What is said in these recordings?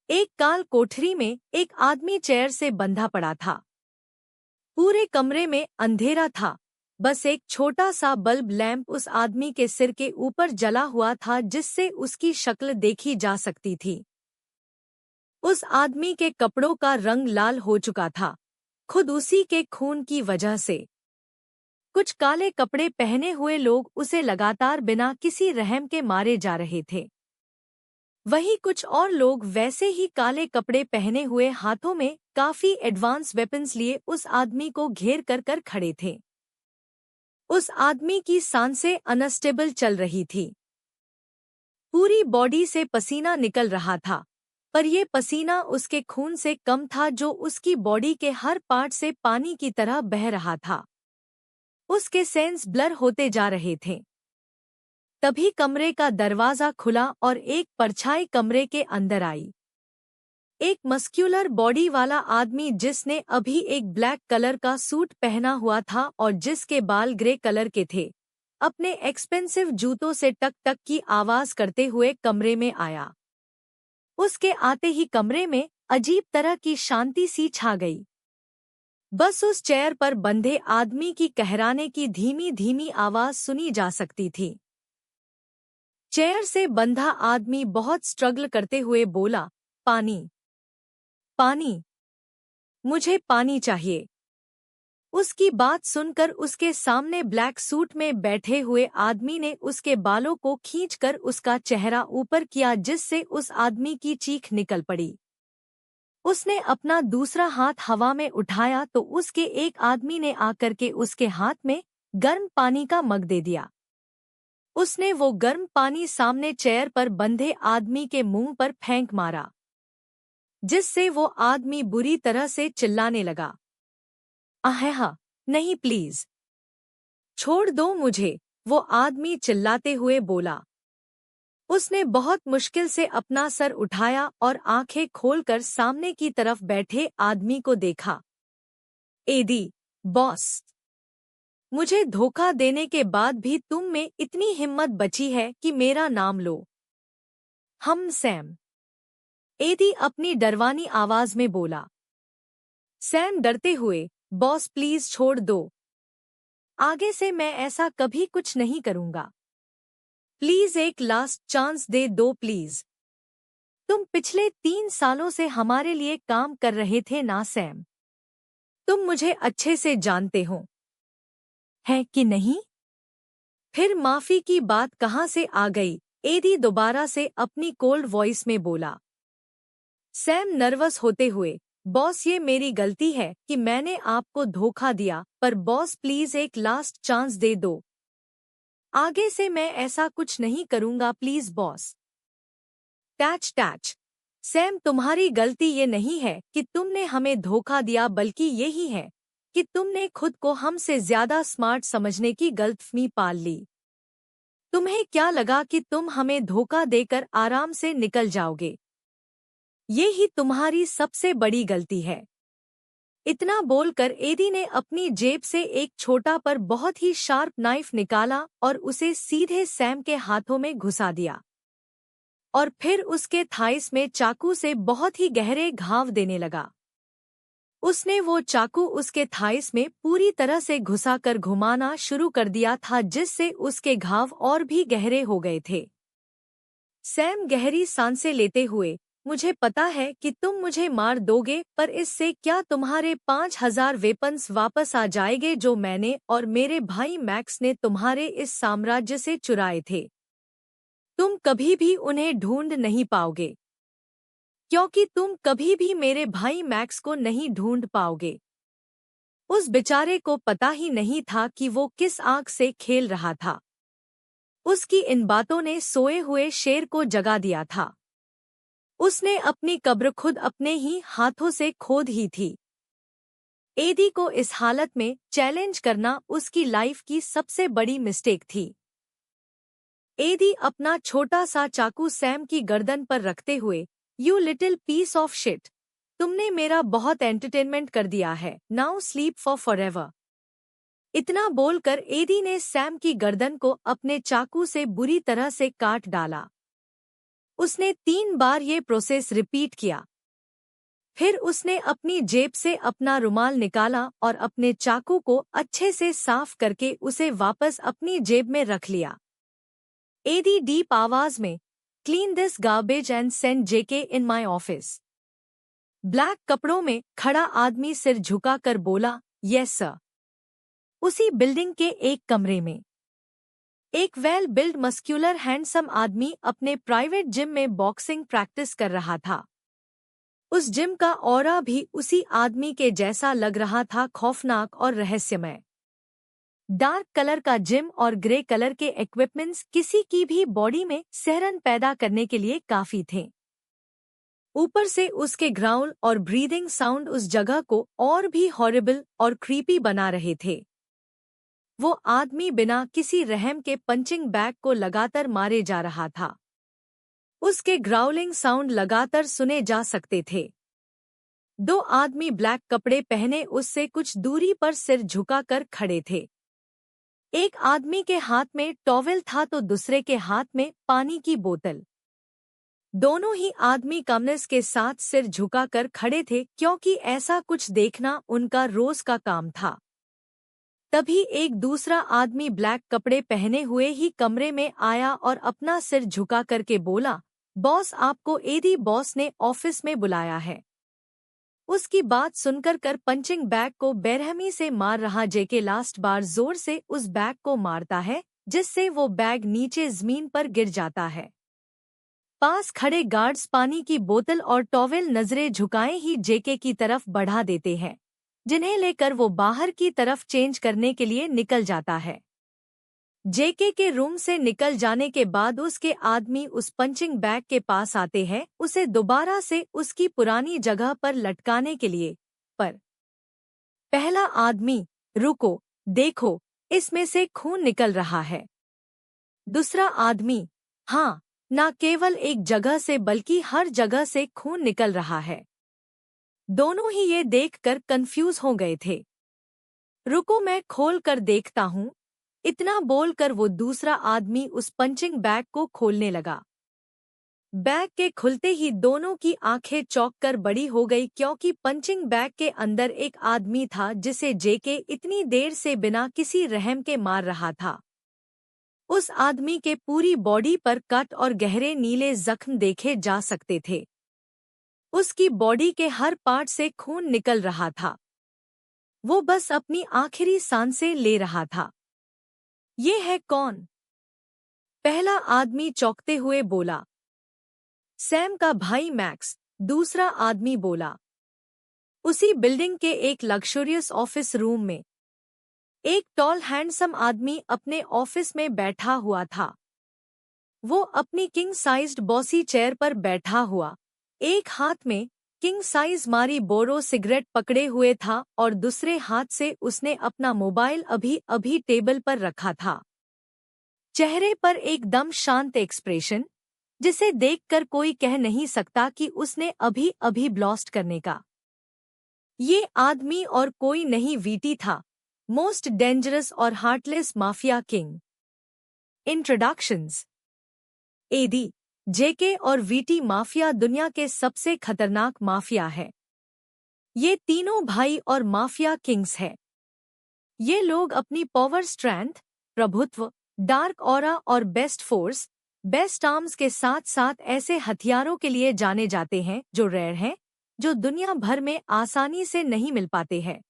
एक काल कोठरी में एक आदमी चेयर से बंधा पड़ा था। पूरे कमरे में अंधेरा था। बस एक छोटा सा बल्ब लैंप उस आदमी के सिर के ऊपर जला हुआ था, जिससे उसकी शक्ल देखी जा सकती थी। उस आदमी के कपड़ों का रंग लाल हो चुका था, खुद उसी के खून की वजह से। कुछ काले कपड़े पहने हुए लोग उसे लगातार बिना किसी रहम के मारे जा रहे थे। वहीं कुछ और लोग वैसे ही काले कपड़े पहने हुए हाथों में काफी एडवांस वेपन्स लिए उस आदमी को घेर कर खड़े थे। उस आदमी की सांसें अनस्टेबल चल रही थी। पूरी बॉडी से पसीना निकल रहा था, पर यह पसीना उसके खून से कम था जो उसकी बॉडी के हर पार्ट से पानी की तरह बह रहा था। उसके सेंस ब्लर होते जा रहे थे। तभी कमरे का दरवाजा खुला और एक परछाई कमरे के अंदर आई। एक मस्क्यूलर बॉडी वाला आदमी, जिसने अभी एक ब्लैक कलर का सूट पहना हुआ था और जिसके बाल ग्रे कलर के थे, अपने एक्सपेंसिव जूतों से टक टक की आवाज करते हुए कमरे में आया। उसके आते ही कमरे में अजीब तरह की शांति सी छा गई। बस उस चेयर पर बंधे आदमी की कहराने की धीमी धीमी आवाज सुनी जा सकती थी। चेयर से बंधा आदमी बहुत स्ट्रगल करते हुए बोला, पानी, पानी, मुझे पानी चाहिए। उसकी बात सुनकर उसके सामने ब्लैक सूट में बैठे हुए आदमी ने उसके बालों को खींचकर उसका चेहरा ऊपर किया, जिससे उस आदमी की चीख निकल पड़ी। उसने अपना दूसरा हाथ हवा में उठाया तो उसके एक आदमी ने आकर के उसके हाथ में गर्म पानी का मग दे दिया। उसने वो गर्म पानी सामने चेयर पर बंधे आदमी के मुंह पर फेंक मारा, जिससे वो आदमी बुरी तरह से चिल्लाने लगा, आहा, नहीं प्लीज, छोड़ दो मुझे, वो आदमी चिल्लाते हुए बोला। उसने बहुत मुश्किल से अपना सर उठाया और आंखें खोलकर सामने की तरफ बैठे आदमी को देखा। एडी, बॉस, मुझे धोखा देने के बाद भी तुम में इतनी हिम्मत बची है कि मेरा नाम लो। हम सैम, एडी अपनी डरवानी आवाज में बोला। सैम डरते हुए, बॉस प्लीज छोड़ दो, आगे से मैं ऐसा कभी कुछ नहीं करूंगा। प्लीज एक लास्ट चांस दे दो प्लीज। तुम पिछले 3 सालों से हमारे लिए काम कर रहे थे ना सैम? तुम मुझे अच्छे से जानते हो, है कि नहीं? फिर माफी की बात कहाँ से आ गई? एडी दोबारा से अपनी कोल्ड वॉइस में बोला। सैम नर्वस होते हुए, बॉस ये मेरी गलती है कि मैंने आपको धोखा दिया, पर बॉस प्लीज एक लास्ट चांस दे दो, आगे से मैं ऐसा कुछ नहीं करूंगा प्लीज बॉस। टैच टैच, सैम तुम्हारी गलती ये नहीं है कि तुमने हमें धोखा दिया, बल्कि यही है कि तुमने खुद को हमसे ज्यादा स्मार्ट समझने की गलतफहमी पाल ली। तुम्हें क्या लगा कि तुम हमें धोखा देकर आराम से निकल जाओगे? ये ही तुम्हारी सबसे बड़ी गलती है। इतना बोलकर एडी ने अपनी जेब से एक छोटा पर बहुत ही शार्प नाइफ निकाला और उसे सीधे सैम के हाथों में घुसा दिया, और फिर उसके थाइस में चाकू से बहुत ही गहरे घाव देने लगा। उसने वो चाकू उसके थाइस में पूरी तरह से घुसाकर घुमाना शुरू कर दिया था, जिससे उसके घाव और भी गहरे हो गए थे। सैम गहरी सांसें लेते हुए, मुझे पता है कि तुम मुझे मार दोगे, पर इससे क्या तुम्हारे 5000 वेपन्स वापस आ जाएंगे जो मैंने और मेरे भाई मैक्स ने तुम्हारे इस साम्राज्य से चुराए थे। तुम कभी भी उन्हें ढूंढ नहीं पाओगे, क्योंकि तुम कभी भी मेरे भाई मैक्स को नहीं ढूंढ पाओगे। उस बेचारे को पता ही नहीं था कि वो किस आंख से खेल रहा था। उसकी इन बातों ने सोए हुए शेर को जगा दिया था। उसने अपनी कब्र खुद अपने ही हाथों से खोद ही थी। एडी को इस हालत में चैलेंज करना उसकी लाइफ की सबसे बड़ी मिस्टेक थी। एडी अपना छोटा सा चाकू सैम की गर्दन पर रखते हुए, you little piece of shit, तुमने मेरा बहुत एंटरटेनमेंट कर दिया है, नाउ स्लीप फॉर फॉरएवर। इतना बोलकर एडी ने सैम की गर्दन को अपने चाकू से बुरी तरह से काट डाला। उसने 3 बार ये प्रोसेस रिपीट किया। फिर उसने अपनी जेब से अपना रुमाल निकाला और अपने चाकू को अच्छे से साफ करके उसे वापस अपनी जेब में रख लिया। एडी डीप आवाज में, clean this garbage and send JK in my office. Black कपड़ों में खड़ा आदमी सिर झुकाकर बोला, यस सर। उसी बिल्डिंग के एक कमरे में एक वेल बिल्ड मस्क्यूलर हैंडसम आदमी अपने प्राइवेट जिम में बॉक्सिंग प्रैक्टिस कर रहा था। उस जिम का ऑरा भी उसी आदमी के जैसा लग रहा था, खौफनाक और रहस्यमय। डार्क कलर का जिम और ग्रे कलर के इक्विपमेंट्स किसी की भी बॉडी में सिहरन पैदा करने के लिए काफी थे। ऊपर से उसके ग्राउल और ब्रीदिंग साउंड उस जगह को और भी हॉरिबल और क्रीपी बना रहे थे। वो आदमी बिना किसी रहम के पंचिंग बैग को लगातार मारे जा रहा था। उसके ग्राउलिंग साउंड लगातार सुने जा सकते थे। 2 आदमी ब्लैक कपड़े पहने उससे कुछ दूरी पर सिर झुकाकर खड़े थे। एक आदमी के हाथ में टॉवेल था तो दूसरे के हाथ में पानी की बोतल। दोनों ही आदमी कामनेस के साथ सिर झुकाकर खड़े थे क्योंकि ऐसा कुछ देखना उनका रोज का काम था। तभी एक दूसरा आदमी ब्लैक कपड़े पहने हुए ही कमरे में आया और अपना सिर झुका करके बोला, बॉस, आपको एडी बॉस ने ऑफिस में बुलाया है। उसकी बात सुनकर पंचिंग बैग को बेरहमी से मार रहा जेके लास्ट बार जोर से उस बैग को मारता है, जिससे वो बैग नीचे जमीन पर गिर जाता है। पास खड़े गार्ड्स पानी की बोतल और टॉवेल नजरें झुकाए ही जेके की तरफ बढ़ा देते हैं, जिन्हें लेकर वो बाहर की तरफ चेंज करने के लिए निकल जाता है। जेके के रूम से निकल जाने के बाद उसके आदमी उस पंचिंग बैग के पास आते हैं उसे दोबारा से उसकी पुरानी जगह पर लटकाने के लिए, पर पहला आदमी, रुको, देखो, इसमें से खून निकल रहा है। दूसरा आदमी, हाँ, न केवल एक जगह से बल्कि हर जगह से खून निकल रहा है। दोनों ही ये देखकर कंफ्यूज हो गए थे। रुको, मैं खोल कर देखता हूँ। इतना बोलकर वो दूसरा आदमी उस पंचिंग बैग को खोलने लगा। बैग के खुलते ही दोनों की आंखें चौंक कर बड़ी हो गई क्योंकि पंचिंग बैग के अंदर एक आदमी था जिसे जेके इतनी देर से बिना किसी रहम के मार रहा था। उस आदमी के पूरी बॉडी पर कट और गहरे नीले जख्म देखे जा सकते थे। उसकी बॉडी के हर पार्ट से खून निकल रहा था। वो बस अपनी आखिरी सांसें ले रहा था। ये है कौन? पहला आदमी चौंकते हुए बोला। सैम का भाई मैक्स, दूसरा आदमी बोला। उसी बिल्डिंग के एक लग्जरियस ऑफिस रूम में एक टॉल हैंडसम आदमी अपने ऑफिस में बैठा हुआ था। वो अपनी किंग साइज्ड बॉसी चेयर पर बैठा हुआ, एक हाथ में किंग साइज मारी बोरो सिगरेट पकड़े हुए था और दूसरे हाथ से उसने अपना मोबाइल अभी टेबल पर रखा था। चेहरे पर एकदम शांत एक्सप्रेशन, जिसे देखकर कोई कह नहीं सकता कि उसने अभी ब्लास्ट करने का। ये आदमी और कोई नहीं वीटी था, मोस्ट डेंजरस और heartless mafia king. Introductions. AD, JK और वीटी माफिया दुनिया के सबसे खतरनाक माफिया है। ये तीनों भाई और माफिया किंग्स हैं। ये लोग अपनी पावर, स्ट्रेंथ, प्रभुत्व, डार्क ऑरा और बेस्ट फोर्स, बेस्ट आर्म्स के साथ साथ ऐसे हथियारों के लिए जाने जाते हैं जो रेयर हैं, जो दुनिया भर में आसानी से नहीं मिल पाते हैं।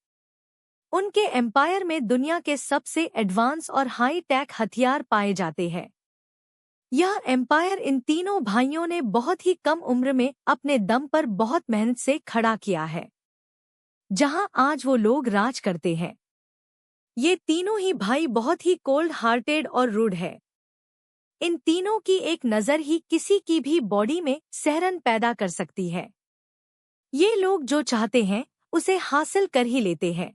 उनके एम्पायर में दुनिया के सबसे एडवांस और हाई टेक हथियार पाए जाते हैं। यह एम्पायर इन तीनों भाइयों ने बहुत ही कम उम्र में अपने दम पर बहुत मेहनत से खड़ा किया है, जहां आज वो लोग राज करते हैं। ये तीनों ही भाई बहुत ही कोल्ड हार्टेड और रूड है। इन तीनों की एक नज़र ही किसी की भी बॉडी में सिहरन पैदा कर सकती है। ये लोग जो चाहते हैं उसे हासिल कर ही लेते हैं।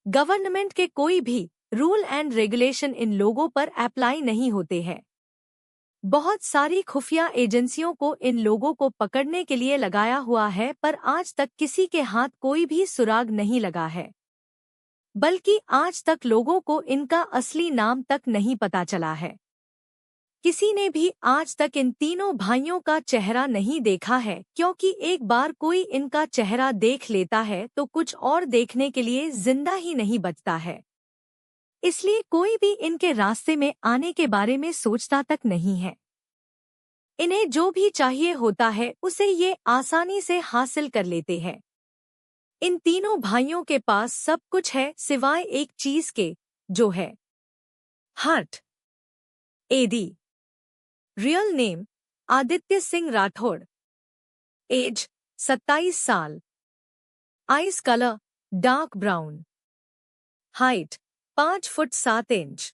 गवर्नमेंट के कोई भी रूल एंड रेगुलेशन इन लोगों पर अप्लाई नहीं होते हैं। बहुत सारी खुफिया एजेंसियों को इन लोगों को पकड़ने के लिए लगाया हुआ है, पर आज तक किसी के हाथ कोई भी सुराग नहीं लगा है। बल्कि आज तक लोगों को इनका असली नाम तक नहीं पता चला है। किसी ने भी आज तक इन तीनों भाइयों का चेहरा नहीं देखा है, क्योंकि एक बार कोई इनका चेहरा देख लेता है तो कुछ और देखने के लिए जिंदा ही नहीं बचता है। इसलिए कोई भी इनके रास्ते में आने के बारे में सोचता तक नहीं है। इन्हें जो भी चाहिए होता है उसे ये आसानी से हासिल कर लेते हैं। इन तीनों भाइयों के पास सब कुछ है सिवाय एक चीज के, जो है heart. AD. Real name Aditya Singh Rathore. Age 27 साल। Eyes colour dark brown. Height 5 foot 7 inch.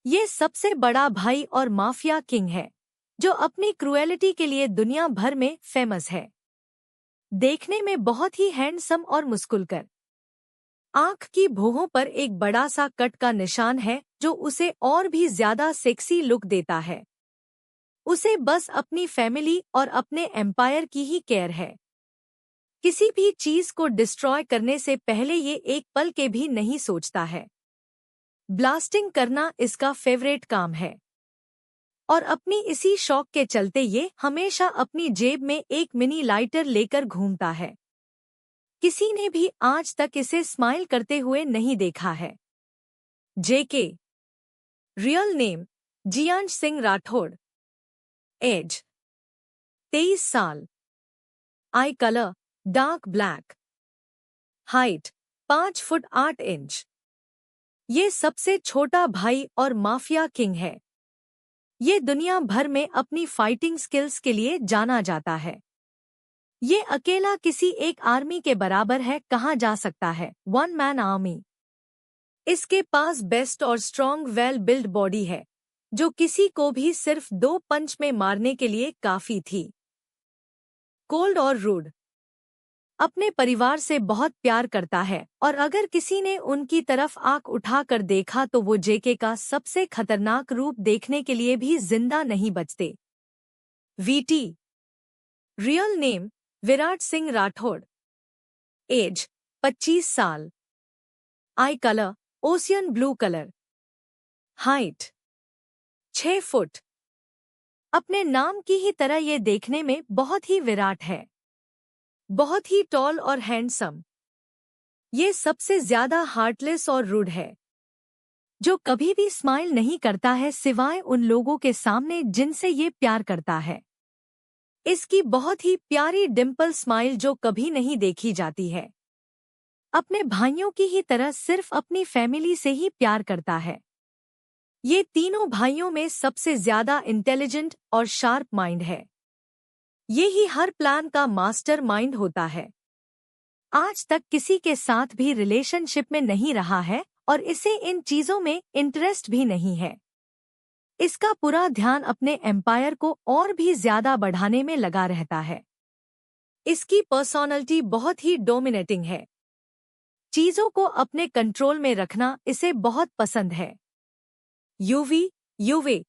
ये सबसे बड़ा भाई और माफिया किंग है, जो अपनी क्रूएलिटी के लिए दुनिया भर में फेमस है। देखने में बहुत ही हैंडसम और मुस्कुलकर। आंख की भौहों पर एक बड़ा सा कट का निशान है जो उसे और भी ज्यादा सेक्सी लुक देता है। उसे बस अपनी फैमिली और अपने एम्पायर की ही केयर है। किसी भी चीज को डिस्ट्रॉय करने से पहले ये एक पल के भी नहीं सोचता है। ब्लास्टिंग करना इसका फेवरेट काम है और अपनी इसी शौक के चलते ये हमेशा अपनी जेब में एक मिनी लाइटर लेकर घूमता है। किसी ने भी आज तक इसे स्माइल करते हुए नहीं देखा है। JK. Real name Jiyansh Singh Rathore. Age 23 साल। Eye colour dark black. Height 5 foot 8 inch. ये सबसे छोटा भाई और माफिया किंग है। ये दुनिया भर में अपनी फाइटिंग स्किल्स के लिए जाना जाता है। ये अकेला किसी एक आर्मी के बराबर है कहा जा सकता है, वन मैन आर्मी। इसके पास बेस्ट और स्ट्रॉन्ग वेल बिल्ड बॉडी है, जो किसी को भी सिर्फ 2 पंच में मारने के लिए काफी थी। कोल्ड और रूड। अपने परिवार से बहुत प्यार करता है और अगर किसी ने उनकी तरफ आंख उठाकर देखा तो वो जेके का सबसे खतरनाक रूप देखने के लिए भी जिंदा नहीं बचते। VT. Real name Virat Singh Rathore. Age 25 साल। Eye colour ocean blue colour. Height 6 foot. अपने नाम की ही तरह ये देखने में बहुत ही विराट है, बहुत ही टॉल और हैंडसम। ये सबसे ज्यादा हार्टलेस और रूड है, जो कभी भी स्माइल नहीं करता है सिवाय उन लोगों के सामने जिनसे ये प्यार करता है। इसकी बहुत ही प्यारी डिम्पल स्माइल जो कभी नहीं देखी जाती है। अपने भाइयों की ही तरह सिर्फ अपनी फैमिली से ही प्यार करता है। ये तीनों भाइयों में सबसे ज्यादा इंटेलिजेंट और शार्प माइंड है। ये ही हर प्लान का मास्टर माइंड होता है। आज तक किसी के साथ भी रिलेशनशिप में नहीं रहा है और इसे इन चीजों में इंटरेस्ट भी नहीं है। इसका पूरा ध्यान अपने एम्पायर को और भी ज्यादा बढ़ाने में लगा रहता है। इसकी पर्सनालिटी बहुत ही डोमिनेटिंग है। चीजों को अपने कंट्रोल में रखना इसे बहुत पसंद है। युवे।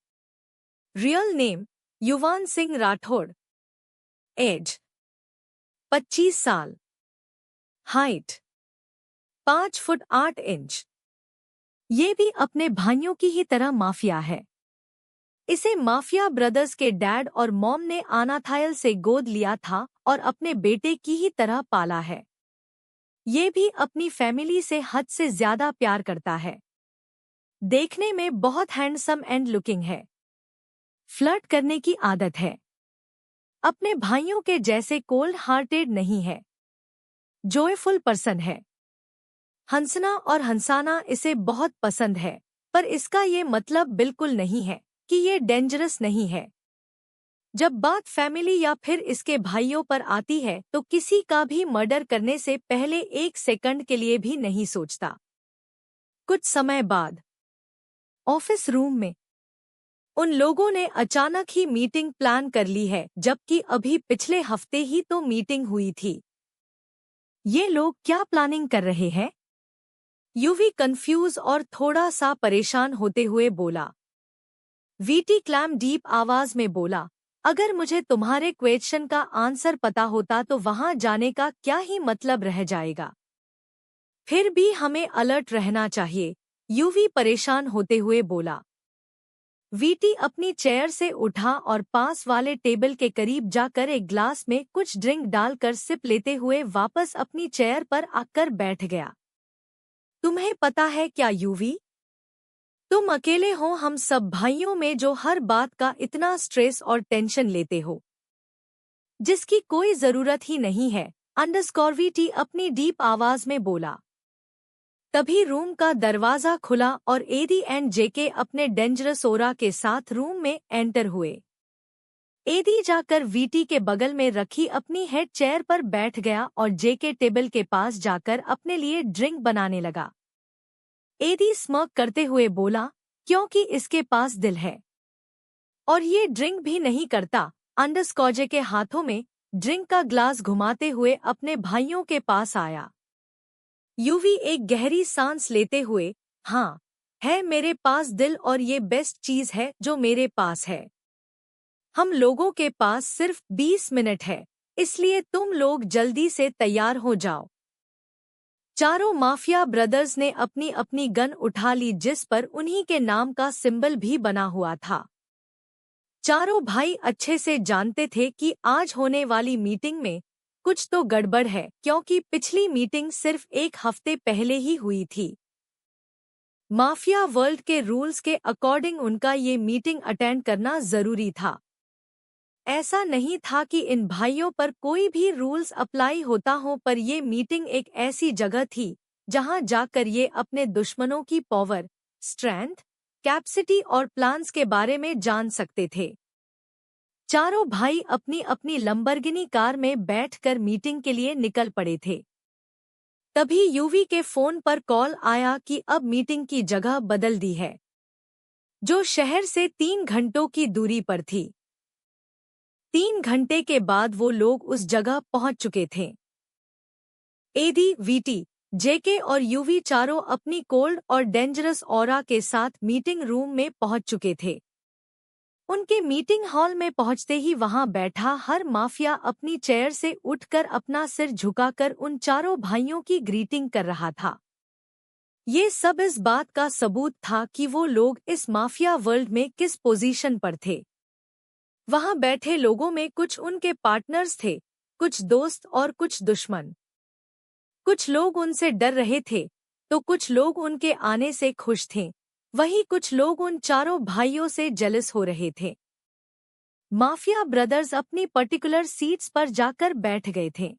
रियल नेम युवान सिंह राठौड़। एज 25 साल। Height 5 foot 8 inch. ये भी अपने भाइयों की ही तरह माफिया है। इसे माफिया ब्रदर्स के डैड और मॉम ने अनाथायल से गोद लिया था और अपने बेटे की ही तरह पाला है। ये भी अपनी फैमिली से हद से ज्यादा प्यार करता है। देखने में बहुत हैंडसम एंड लुकिंग है। फ्लर्ट करने की आदत है। अपने भाइयों के जैसे कोल्ड हार्टेड नहीं है। जॉयफुल पर्सन है। हंसना और हंसाना इसे बहुत पसंद है, पर इसका ये मतलब बिल्कुल नहीं है कि ये डेंजरस नहीं है। जब बात फैमिली या फिर इसके भाइयों पर आती है तो किसी का भी मर्डर करने से पहले 1 सेकंड के लिए भी नहीं सोचता। कुछ समय बाद ऑफिस रूम में उन लोगों ने अचानक ही मीटिंग प्लान कर ली है, जबकि अभी पिछले हफ्ते ही तो मीटिंग हुई थी। ये लोग क्या प्लानिंग कर रहे हैं? यूवी कंफ्यूज और थोड़ा सा परेशान होते हुए बोला। वीटी क्लैम डीप आवाज में बोला, अगर मुझे तुम्हारे क्वेश्चन का आंसर पता होता तो वहां जाने का क्या ही मतलब रह जाएगा। फिर भी हमें अलर्ट रहना चाहिए, यूवी परेशान होते हुए बोला। वीटी अपनी चेयर से उठा और पास वाले टेबल के करीब जाकर एक ग्लास में कुछ ड्रिंक डालकर सिप लेते हुए वापस अपनी चेयर पर आकर बैठ गया। तुम्हें पता है क्या यूवी? तुम अकेले हो हम सब भाइयों में जो हर बात का इतना स्ट्रेस और टेंशन लेते हो, जिसकी कोई जरूरत ही नहीं है। अंडरस्कोर अपनी डीप आवाज में बोला। तभी रूम का दरवाजा खुला और एडी एंड जेके अपने डेंजरस ओरा के साथ रूम में एंटर हुए। एडी जाकर वीटी के बगल में रखी अपनी हेड चेयर पर बैठ गया और जेके टेबल के पास जाकर अपने लिए ड्रिंक बनाने लगा। एडी स्मर्क करते हुए बोला, क्योंकि इसके पास दिल है और ये ड्रिंक भी नहीं करता। अंडरस्कॉर के हाथों में ड्रिंक का ग्लास घुमाते हुए अपने भाइयों के पास आया। यूवी एक गहरी सांस लेते हुए, हाँ, है मेरे पास दिल और ये बेस्ट चीज है जो मेरे पास है। हम लोगों के पास सिर्फ 20 मिनट है, इसलिए तुम लोग जल्दी से तैयार हो जाओ। चारों माफिया ब्रदर्स ने अपनी अपनी गन उठा ली जिस पर उन्हीं के नाम का सिंबल भी बना हुआ था। चारों भाई अच्छे से जानते थे कि आज होने वाली मीटिंग में कुछ तो गड़बड़ है, क्योंकि पिछली मीटिंग सिर्फ एक हफ्ते पहले ही हुई थी। माफिया वर्ल्ड के रूल्स के अकॉर्डिंग उनका ये मीटिंग अटेंड करना जरूरी था। ऐसा नहीं था कि इन भाइयों पर कोई भी रूल्स अप्लाई होता हो, पर ये मीटिंग एक ऐसी जगह थी जहां जाकर ये अपने दुश्मनों की पावर, स्ट्रेंथ, कैपेसिटी और प्लान्स के बारे में जान सकते थे। चारों भाई अपनी अपनी लंबरगिनी कार में बैठकर मीटिंग के लिए निकल पड़े थे। तभी यूवी के फोन पर कॉल आया कि अब मीटिंग की जगह बदल दी है, जो शहर से 3 घंटों की दूरी पर थी। 3 घंटे के बाद वो लोग उस जगह पहुंच चुके थे। एडी, वीटी, जेके और यूवी चारों अपनी कोल्ड और डेंजरस ऑरा के साथ मीटिंग रूम में पहुंच चुके थे। उनके मीटिंग हॉल में पहुंचते ही वहां बैठा हर माफिया अपनी चेयर से उठकर अपना सिर झुकाकर उन चारों भाइयों की ग्रीटिंग कर रहा था। ये सब इस बात का सबूत था कि वो लोग इस माफिया वर्ल्ड में किस पोजीशन पर थे। वहां बैठे लोगों में कुछ उनके पार्टनर्स थे, कुछ दोस्त और कुछ दुश्मन। कुछ लोग उनसे डर रहे थे तो कुछ लोग उनके आने से खुश थे, वहीं कुछ लोग उन चारों भाइयों से जेलस हो रहे थे। माफिया ब्रदर्स अपनी पर्टिकुलर सीट्स पर जाकर बैठ गए थे।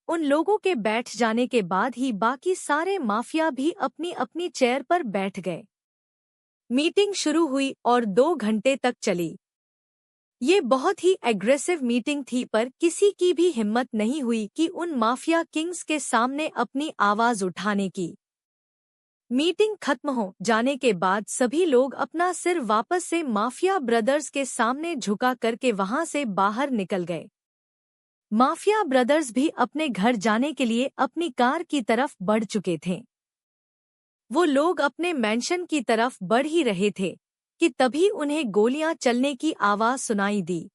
उन लोगों के बैठ जाने के बाद ही बाकी सारे माफिया भी अपनी अपनी चेयर पर बैठ गए। मीटिंग शुरू हुई और 2 घंटे तक चली। ये बहुत ही एग्रेसिव मीटिंग थी, पर किसी की भी हिम्मत नहीं हुई कि उन माफिया किंग्स के सामने अपनी आवाज उठाने की। मीटिंग खत्म हो जाने के बाद सभी लोग अपना सिर वापस से माफिया ब्रदर्स के सामने झुका करके वहां से बाहर निकल गए। माफिया ब्रदर्स भी अपने घर जाने के लिए अपनी कार की तरफ बढ़ चुके थे। वो लोग अपने मैंशन की तरफ बढ़ ही रहे थे कि तभी उन्हें गोलियां चलने की आवाज सुनाई दी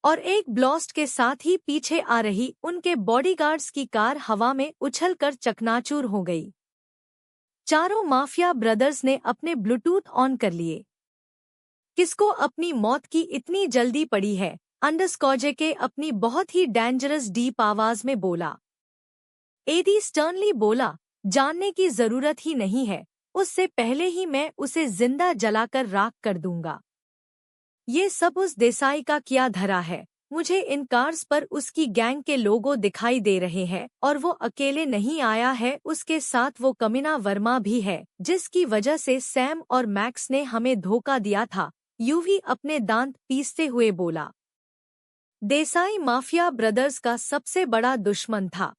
और एक ब्लास्ट के साथ ही पीछे आ रही उनके बॉडीगार्ड्स की कार हवा में उछलकर चकनाचूर हो गई। चारों माफिया ब्रदर्स ने अपने ब्लूटूथ ऑन कर लिए। किसको अपनी मौत की इतनी जल्दी पड़ी है? अंडरस्कॉर के अपनी बहुत ही डेंजरस डीप आवाज में बोला। एडी स्टर्नली बोला, जानने की जरूरत ही नहीं है, उससे पहले ही मैं उसे जिंदा जलाकर राख कर दूंगा। ये सब उस देसाई का किया धरा है। मुझे इन कार्स पर उसकी गैंग के लोगो दिखाई दे रहे हैं और वो अकेले नहीं आया है, उसके साथ वो कमीना वर्मा भी है जिसकी वजह से सैम और मैक्स ने हमें धोखा दिया था। यूवी अपने दांत पीसते हुए बोला। देसाई माफिया ब्रदर्स का सबसे बड़ा दुश्मन था।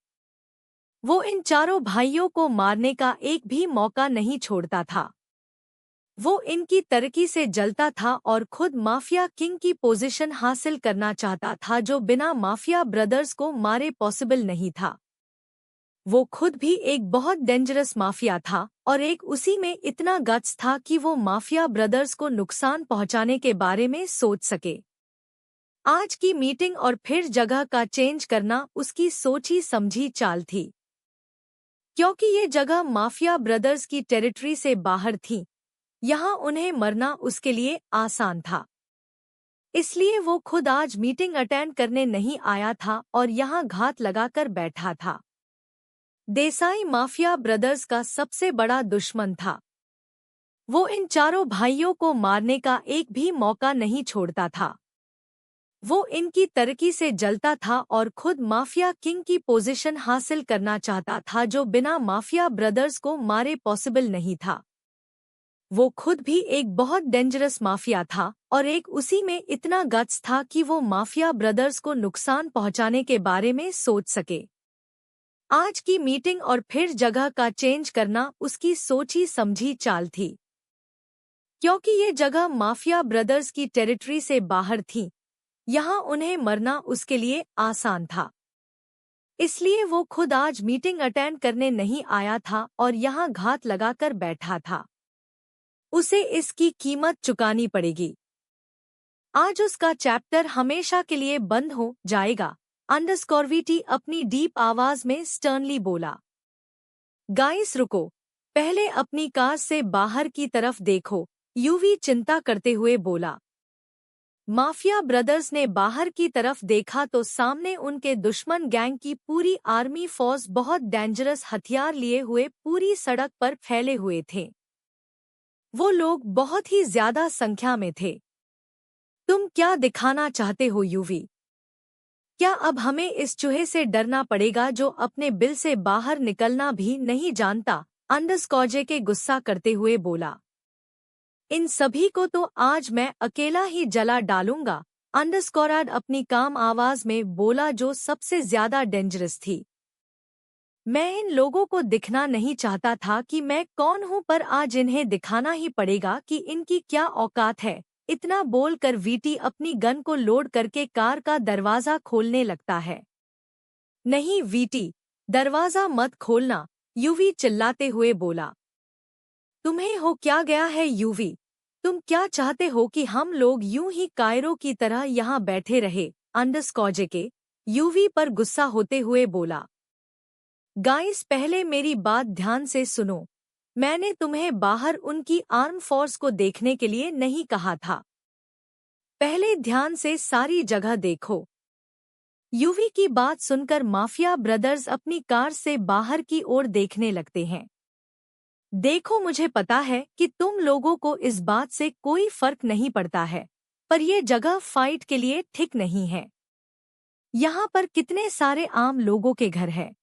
वो इन चारों भाइयों को मारने का एक भी मौका नहीं छोड़ता था। वो इनकी तरक्की से जलता था और खुद माफिया किंग की पोजीशन हासिल करना चाहता था, जो बिना माफिया ब्रदर्स को मारे पॉसिबल नहीं था। वो खुद भी एक बहुत डेंजरस माफिया था और एक उसी में इतना गट्स था कि वो माफिया ब्रदर्स को नुकसान पहुंचाने के बारे में सोच सके। आज की मीटिंग और फिर जगह का चेंज करना उसकी सोची समझी चाल थी, क्योंकि ये जगह माफिया ब्रदर्स की टेरिटरी से बाहर थी। यहाँ उन्हें मरना उसके लिए आसान था। इसलिए वो खुद आज मीटिंग अटेंड करने नहीं आया था और यहाँ घात लगाकर बैठा था। देसाई माफिया ब्रदर्स का सबसे बड़ा दुश्मन था। वो इन चारों भाइयों को मारने का एक भी मौका नहीं छोड़ता था। वो इनकी तरक्की से जलता था और खुद माफिया किंग की पोजीशन हासिल करना चाहता था, जो बिना माफिया ब्रदर्स को मारे पॉसिबल नहीं था। वो खुद भी एक बहुत डेंजरस माफिया था और एक उसी में इतना गट्स था कि वो माफिया ब्रदर्स को नुकसान पहुंचाने के बारे में सोच सके। आज की मीटिंग और फिर जगह का चेंज करना उसकी सोची समझी चाल थी। क्योंकि ये जगह माफिया ब्रदर्स की टेरिटरी से बाहर थी, यहाँ उन्हें मरना उसके लिए आसान था। इसलिए वो खुद आज मीटिंग अटेंड करने नहीं आया था और यहाँ घात लगाकर बैठा था। उसे इसकी कीमत चुकानी पड़ेगी। आज उसका चैप्टर हमेशा के लिए बंद हो जाएगा। अंडरस्कोर अपनी डीप आवाज में स्टर्नली बोला। गाइस रुको, पहले अपनी कार से बाहर की तरफ देखो, यूवी चिंता करते हुए बोला। माफिया ब्रदर्स ने बाहर की तरफ देखा तो सामने उनके दुश्मन गैंग की पूरी आर्मी फोर्स बहुत डेंजरस हथियार लिए हुए पूरी सड़क पर फैले हुए थे। वो लोग बहुत ही ज्यादा संख्या में थे। तुम क्या दिखाना चाहते हो यूवी? क्या अब हमें इस चूहे से डरना पड़ेगा जो अपने बिल से बाहर निकलना भी नहीं जानता? अंडरस्कॉजे के गुस्सा करते हुए बोला। इन सभी को तो आज मैं अकेला ही जला डालूंगा। अंडरस्कोराड अपनी काम आवाज में बोला, जो सबसे ज्यादा डेंजरस थी। मैं इन लोगों को दिखना नहीं चाहता था कि मैं कौन हूं, पर आज इन्हें दिखाना ही पड़ेगा कि इनकी क्या औकात है। इतना बोलकर वीटी अपनी गन को लोड करके कार का दरवाजा खोलने लगता है। नहीं वीटी, दरवाजा मत खोलना, यूवी चिल्लाते हुए बोला। तुम्हें हो क्या गया है यूवी? तुम क्या चाहते हो कि हम लोग यूं ही कायरों की तरह यहाँ बैठे रहे? अंडरस्कॉजे के यूवी पर गुस्सा होते हुए बोला। गाइस पहले मेरी बात ध्यान से सुनो। मैंने तुम्हें बाहर उनकी आर्म फोर्स को देखने के लिए नहीं कहा था। पहले ध्यान से सारी जगह देखो। यूवी की बात सुनकर माफिया ब्रदर्स अपनी कार से बाहर की ओर देखने लगते हैं। देखो, मुझे पता है कि तुम लोगों को इस बात से कोई फर्क नहीं पड़ता है, पर यह जगह फाइट के लिए ठीक नहीं है। यहाँ पर कितने सारे आम लोगों के घर हैं।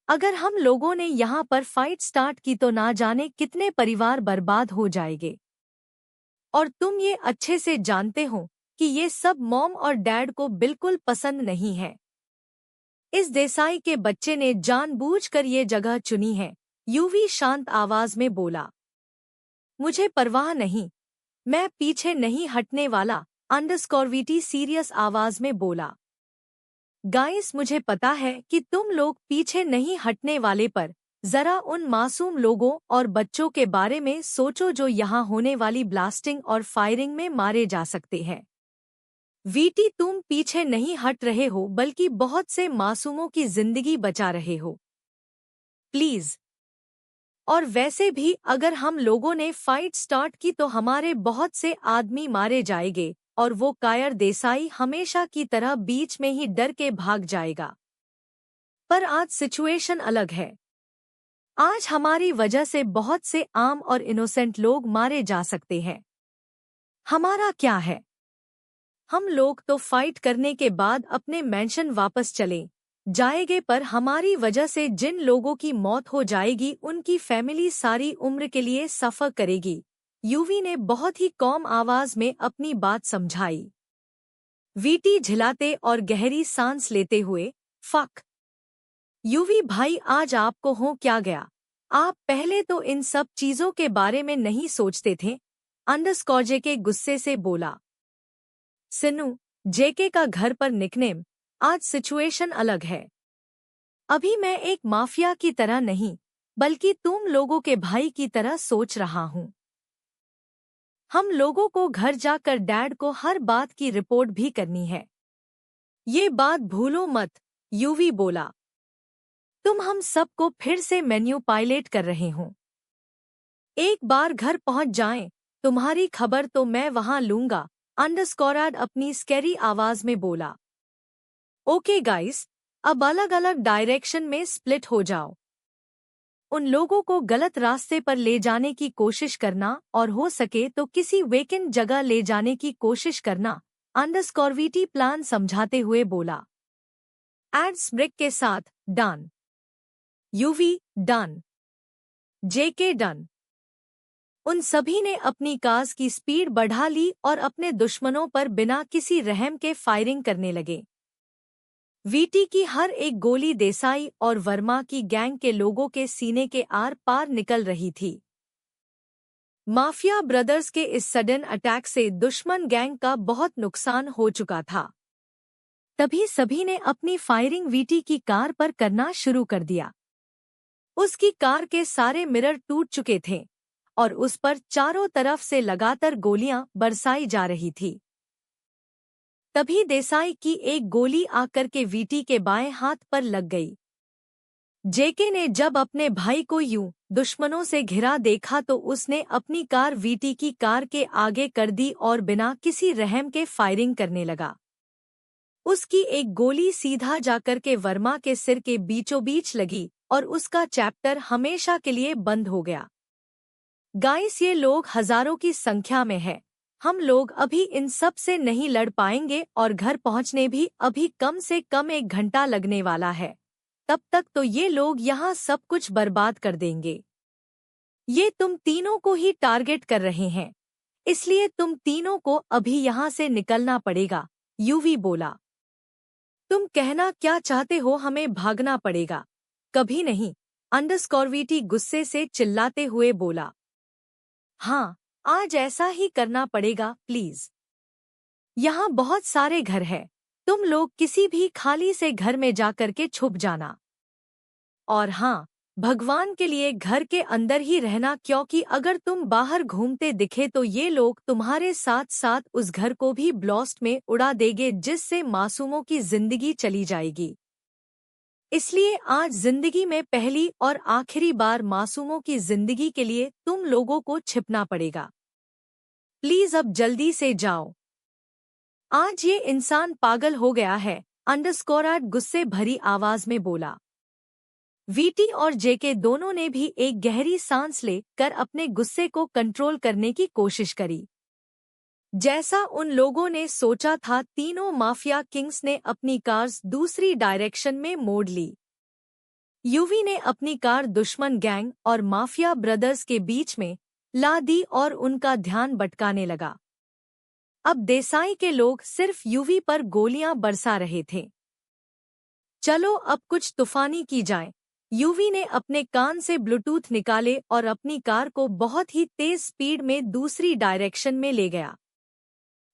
अगर हम लोगों ने यहाँ पर फाइट स्टार्ट की तो ना जाने कितने परिवार बर्बाद हो जाएंगे। और तुम ये अच्छे से जानते हो कि ये सब मॉम और डैड को बिल्कुल पसंद नहीं है। इस देसाई के बच्चे ने जानबूझकर ये जगह चुनी है। यूवी शांत आवाज में बोला। मुझे परवाह नहीं, मैं पीछे नहीं हटने वाला। अंडरस्कोर सीरियस आवाज में बोला। गाइस मुझे पता है कि तुम लोग पीछे नहीं हटने वाले, पर जरा उन मासूम लोगों और बच्चों के बारे में सोचो जो यहाँ होने वाली ब्लास्टिंग और फायरिंग में मारे जा सकते हैं। वीटी, तुम पीछे नहीं हट रहे हो बल्कि बहुत से मासूमों की जिंदगी बचा रहे हो। प्लीज। और वैसे भी अगर हम लोगों ने फाइट स्टार्ट की तो हमारे बहुत से आदमी मारे जाएंगे और वो कायर देसाई हमेशा की तरह बीच में ही डर के भाग जाएगा। पर आज सिचुएशन अलग है। आज हमारी वजह से बहुत से आम और इनोसेंट लोग मारे जा सकते हैं। हमारा क्या है? हम लोग तो फाइट करने के बाद अपने मेंशन वापस चले जाएंगे, पर हमारी वजह से जिन लोगों की मौत हो जाएगी उनकी फैमिली सारी उम्र के लिए सफर करेगी। यूवी ने बहुत ही कम आवाज में अपनी बात समझाई। वीटी झिलाते और गहरी सांस लेते हुए, फक यूवी भाई, आज आपको हो क्या गया? आप पहले तो इन सब चीजों के बारे में नहीं सोचते थे। अंडरस्कॉजे के गुस्से से बोला। सिन्नू, जेके का घर पर निकनेम। आज सिचुएशन अलग है। अभी मैं एक माफिया की तरह नहीं बल्कि तुम लोगों के भाई की तरह सोच रहा हूँ। हम लोगों को घर जाकर डैड को हर बात की रिपोर्ट भी करनी है। ये बात भूलो मत, यूवी बोला। तुम हम सबको फिर से मैन्यू पायलेट कर रहे हो। एक बार घर पहुंच जाएं, तुम्हारी खबर तो मैं वहां लूंगा, अंडरस्कोरड अपनी स्कैरी आवाज में बोला। ओके गाइस, अब अलग अलग डायरेक्शन में स्प्लिट हो जाओ। उन लोगों को गलत रास्ते पर ले जाने की कोशिश करना और हो सके तो किसी वेकेंट जगह ले जाने की कोशिश करना, अंडरस्कोरवीटी प्लान समझाते हुए बोला। एड्स ब्रेक के साथ डन, यूवी डन, जेके डन। उन सभी ने अपनी कार्स की स्पीड बढ़ा ली और अपने दुश्मनों पर बिना किसी रहम के फायरिंग करने लगे। वीटी की हर एक गोली देसाई और वर्मा की गैंग के लोगों के सीने के आर पार निकल रही थी। माफिया ब्रदर्स के इस सडन अटैक से दुश्मन गैंग का बहुत नुकसान हो चुका था। तभी सभी ने अपनी फायरिंग वीटी की कार पर करना शुरू कर दिया। उसकी कार के सारे मिरर टूट चुके थे और उस पर चारों तरफ से लगातार गोलियां बरसाई जा रही थी। तभी देसाई की एक गोली आकर के वीटी के बाएं हाथ पर लग गई। जेके ने जब अपने भाई को यूं दुश्मनों से घिरा देखा तो उसने अपनी कार वीटी की कार के आगे कर दी और बिना किसी रहम के फायरिंग करने लगा। उसकी एक गोली सीधा जाकर के वर्मा के सिर के बीचों बीच लगी और उसका चैप्टर हमेशा के लिए बंद हो गया। गाइस, ये लोग हजारों की संख्या में है। हम लोग अभी इन सब से नहीं लड़ पाएंगे और घर पहुंचने भी अभी कम से कम 1 घंटा लगने वाला है। तब तक तो ये लोग यहाँ सब कुछ बर्बाद कर देंगे। ये तुम तीनों को ही टारगेट कर रहे हैं, इसलिए तुम तीनों को अभी यहाँ से निकलना पड़ेगा, यूवी बोला। तुम कहना क्या चाहते हो, हमें भागना पड़ेगा? कभी नहीं, अंडरस्कोरवीटी गुस्से से चिल्लाते हुए बोला। हाँ, आज ऐसा ही करना पड़ेगा प्लीज। यहाँ बहुत सारे घर हैं, तुम लोग किसी भी खाली से घर में जाकर के छुप जाना। और हाँ, भगवान के लिए घर के अंदर ही रहना, क्योंकि अगर तुम बाहर घूमते दिखे तो ये लोग तुम्हारे साथ साथ उस घर को भी ब्लास्ट में उड़ा देंगे, जिससे मासूमों की जिंदगी चली जाएगी। इसलिए आज जिंदगी में पहली और आखिरी बार मासूमों की जिंदगी के लिए तुम लोगों को छिपना पड़ेगा। प्लीज अब जल्दी से जाओ। आज ये इंसान पागल हो गया है, अंडरस्कोरड गुस्से भरी आवाज में बोला। वीटी और जेके दोनों ने भी एक गहरी सांस ले कर अपने गुस्से को कंट्रोल करने की कोशिश करी। जैसा उन लोगों ने सोचा था, तीनों माफिया किंग्स ने अपनी कार्स दूसरी डायरेक्शन में मोड़ ली। यूवी ने अपनी कार दुश्मन गैंग और माफिया ब्रदर्स के बीच में ला दी और उनका ध्यान भटकाने लगा। अब देसाई के लोग सिर्फ यूवी पर गोलियां बरसा रहे थे। चलो अब कुछ तूफानी की जाए। यूवी ने अपने कान से ब्लूटूथ निकाले और अपनी कार को बहुत ही तेज स्पीड में दूसरी डायरेक्शन में ले गया।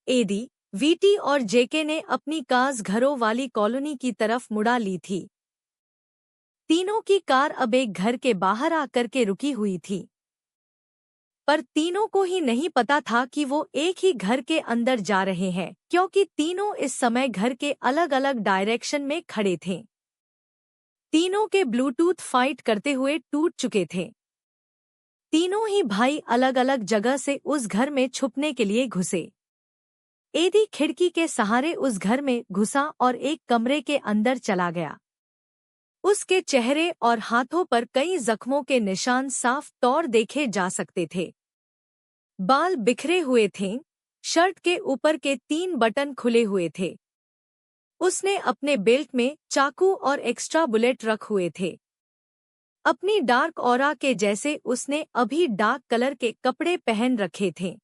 एडी, वीटी और जेके ने अपनी कार्स घरों वाली कॉलोनी की तरफ मुड़ा ली थी। तीनों की कार अब एक घर के बाहर आकर के रुकी हुई थी, पर तीनों को ही नहीं पता था कि वो एक ही घर के अंदर जा रहे हैं, क्योंकि तीनों इस समय घर के अलग अलग डायरेक्शन में खड़े थे। तीनों के ब्लूटूथ फाइट करते हुए टूट चुके थे। तीनों ही भाई अलग अलग जगह से उस घर में छुपने के लिए घुसे। एडी खिड़की के सहारे उस घर में घुसा और एक कमरे के अंदर चला गया। उसके चेहरे और हाथों पर कई जख्मों के निशान साफ तौर देखे जा सकते थे। बाल बिखरे हुए थे, शर्ट के ऊपर के 3 बटन खुले हुए थे। उसने अपने बेल्ट में चाकू और एक्स्ट्रा बुलेट रख हुए थे। अपनी डार्क ऑरा के जैसे उसने अभी डार्क कलर के कपड़े पहन रखे थे।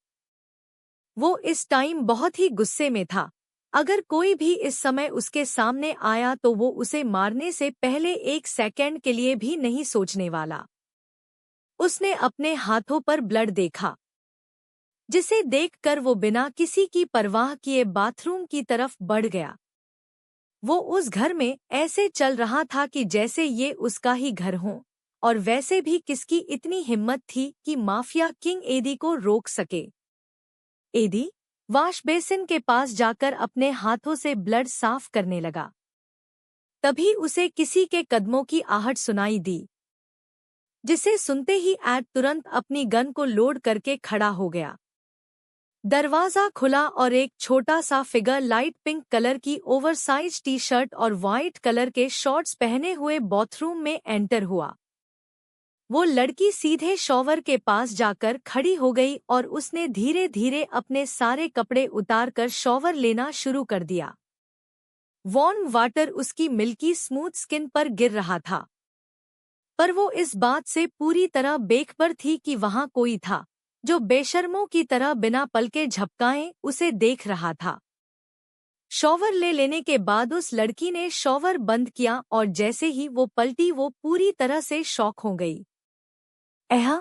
वो इस टाइम बहुत ही गुस्से में था। अगर कोई भी इस समय उसके सामने आया तो वो उसे मारने से पहले 1 सेकंड के लिए भी नहीं सोचने वाला। उसने अपने हाथों पर ब्लड देखा, जिसे देखकर वो बिना किसी की परवाह किए बाथरूम की तरफ बढ़ गया। वो उस घर में ऐसे चल रहा था कि जैसे ये उसका ही घर हो, और वैसे भी किसकी इतनी हिम्मत थी कि माफिया किंग एडी को रोक सके। एडी वॉश बेसिन के पास जाकर अपने हाथों से ब्लड साफ करने लगा। तभी उसे किसी के कदमों की आहट सुनाई दी। जिसे सुनते ही एड तुरंत अपनी गन को लोड करके खड़ा हो गया। दरवाजा खुला और एक छोटा सा फिगर लाइट पिंक कलर की ओवरसाइज टी शर्ट और वाइट कलर के शॉर्ट्स पहने हुए बाथरूम में एंटर हुआ। वो लड़की सीधे शॉवर के पास जाकर खड़ी हो गई और उसने धीरे धीरे अपने सारे कपड़े उतारकर शॉवर लेना शुरू कर दिया। वार्म वाटर उसकी मिल्की स्मूथ स्किन पर गिर रहा था, पर वो इस बात से पूरी तरह बेखबर थी कि वहां कोई था जो बेशर्मों की तरह बिना पलके झपकाए उसे देख रहा था। शॉवर ले लेने के बाद उस लड़की ने शॉवर बंद किया और जैसे ही वो पलटी वो पूरी तरह से शॉक हो गई। एहा!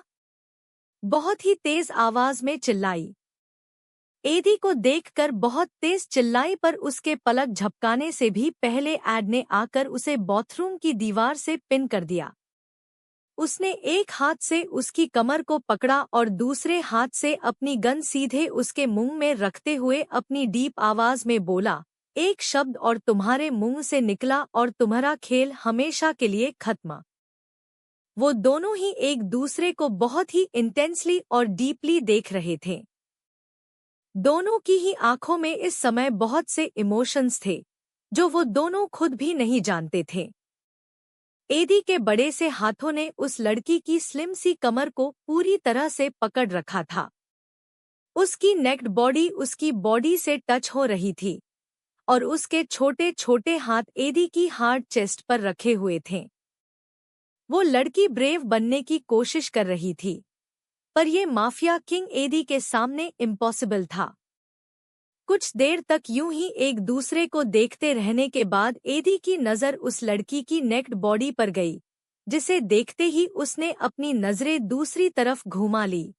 बहुत ही तेज आवाज में चिल्लाई। एडी को देखकर बहुत तेज चिल्लाई, पर उसके पलक झपकाने से भी पहले एड ने आकर उसे बाथरूम की दीवार से पिन कर दिया। उसने एक हाथ से उसकी कमर को पकड़ा और दूसरे हाथ से अपनी गन सीधे उसके मुंह में रखते हुए अपनी डीप आवाज में बोला, एक शब्द और तुम्हारे मुंह से निकला और तुम्हारा खेल हमेशा के लिए खत्म। वो दोनों ही एक दूसरे को बहुत ही इंटेंसली और डीपली देख रहे थे। दोनों की ही आंखों में इस समय बहुत से इमोशंस थे जो वो दोनों खुद भी नहीं जानते थे। एडी के बड़े से हाथों ने उस लड़की की स्लिम सी कमर को पूरी तरह से पकड़ रखा था। उसकी नेक्ड बॉडी उसकी बॉडी से टच हो रही थी और उसके छोटे छोटे हाथ एडी की हार्ड चेस्ट पर रखे हुए थे। वो लड़की ब्रेव बनने की कोशिश कर रही थी, पर ये माफिया किंग एडी के सामने इम्पॉसिबल था। कुछ देर तक यूं ही एक दूसरे को देखते रहने के बाद एडी की नज़र उस लड़की की नेक्ड बॉडी पर गई, जिसे देखते ही उसने अपनी नजरें दूसरी तरफ घुमा ली।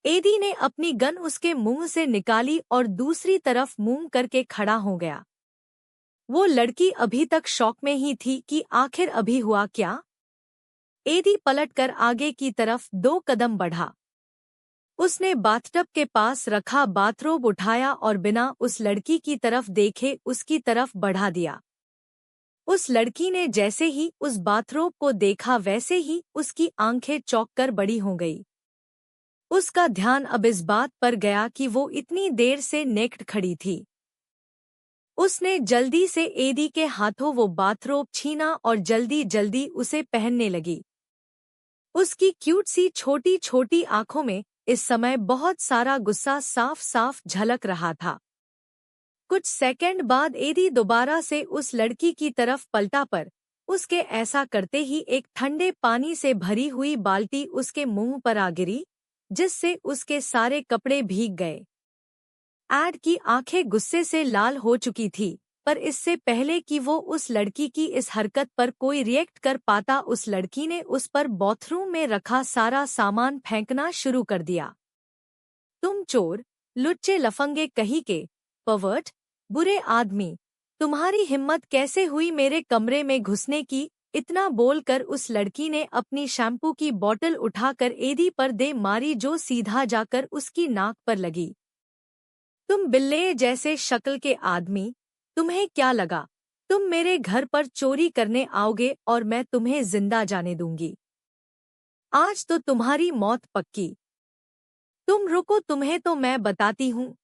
एडी ने अपनी गन उसके मुंह से निकाली और दूसरी तरफ मुंह करके खड़ा हो गया। वो लड़की अभी तक शॉक में ही थी कि आखिर अभी हुआ क्या। एडी पलटकर आगे की तरफ 2 कदम बढ़ा। उसने बाथटब के पास रखा बाथरोब उठाया और बिना उस लड़की की तरफ देखे उसकी तरफ बढ़ा दिया। उस लड़की ने जैसे ही उस बाथरोब को देखा वैसे ही उसकी आंखें चौंक कर बड़ी हो गई। उसका ध्यान अब इस बात पर गया कि वो इतनी देर से नेक्ड खड़ी थी। उसने जल्दी से एडी के हाथों वो बाथरोब छीना और जल्दी जल्दी उसे पहनने लगी। उसकी क्यूट सी छोटी छोटी आंखों में इस समय बहुत सारा गुस्सा साफ साफ झलक रहा था। कुछ सेकंड बाद एडी दोबारा से उस लड़की की तरफ पलटा, पर उसके ऐसा करते ही एक ठंडे पानी से भरी हुई बाल्टी उसके मुंह पर आ गिरी, जिससे उसके सारे कपड़े भीग गए। एड की आंखें गुस्से से लाल हो चुकी थी, पर इससे पहले कि वो उस लड़की की इस हरकत पर कोई रिएक्ट कर पाता, उस लड़की ने उस पर बाथरूम में रखा सारा सामान फेंकना शुरू कर दिया। तुम चोर, लुच्चे लफंगे कहीं के, पर्वर्ट, बुरे आदमी, तुम्हारी हिम्मत कैसे हुई मेरे कमरे में घुसने की। इतना बोलकर उस लड़की ने अपनी शैम्पू की बोतल उठाकर एडी पर दे मारी, जो सीधा जाकर उसकी नाक पर लगी। तुम बिल्ले जैसे शक्ल के आदमी, तुम्हें क्या लगा तुम मेरे घर पर चोरी करने आओगे और मैं तुम्हें जिंदा जाने दूंगी? आज तो तुम्हारी मौत पक्की। तुम रुको, तुम्हें तो मैं बताती हूँ।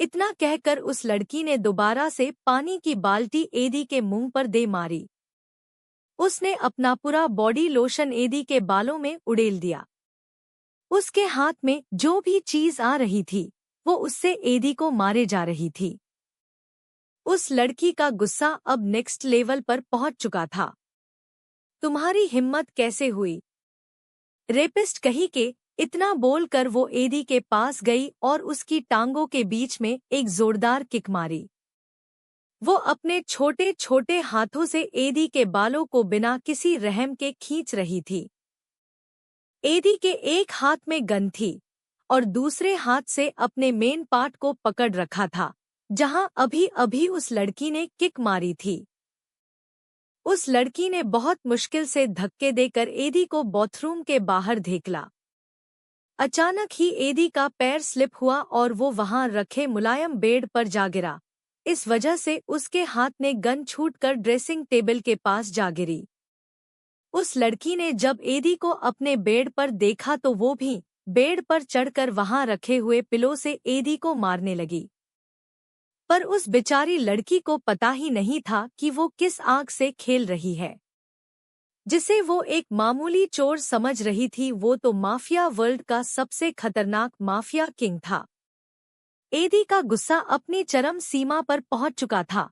इतना कहकर उस लड़की ने दोबारा से पानी की बाल्टी एडी के मुंह पर दे मारी। उसने अपना पूरा बॉडी लोशन एडी के बालों में उड़ेल दिया। उसके हाथ में जो भी चीज आ रही थी वो उससे एडी को मारे जा रही थी। उस लड़की का गुस्सा अब नेक्स्ट लेवल पर पहुंच चुका था। तुम्हारी हिम्मत कैसे हुई, रेपिस्ट कहीं के। इतना बोलकर वो एडी के पास गई और उसकी टांगों के बीच में एक जोरदार किक मारी। वो अपने छोटे छोटे हाथों से एडी के बालों को बिना किसी रहम के खींच रही थी। एडी के एक हाथ में गन थी और दूसरे हाथ से अपने मेन पार्ट को पकड़ रखा था, जहां अभी अभी उस लड़की ने किक मारी थी। उस लड़की ने बहुत मुश्किल से धक्के देकर एडी को बाथरूम के बाहर धकेला। अचानक ही एडी का पैर स्लिप हुआ और वो वहां रखे मुलायम बेड पर जा गिरा। इस वजह से उसके हाथ ने गन छूटकर ड्रेसिंग टेबल के पास जा गिरी। उस लड़की ने जब एदी को अपने बेड पर देखा तो वो भी बेड पर चढ़कर वहां रखे हुए पिलो से एदी को मारने लगी। पर उस बेचारी लड़की को पता ही नहीं था कि वो किस आग से खेल रही है। जिसे वो एक मामूली चोर समझ रही थी, वो तो माफिया वर्ल्ड का सबसे खतरनाक माफिया किंग था। एदी का गुस्सा अपनी चरम सीमा पर पहुंच चुका था,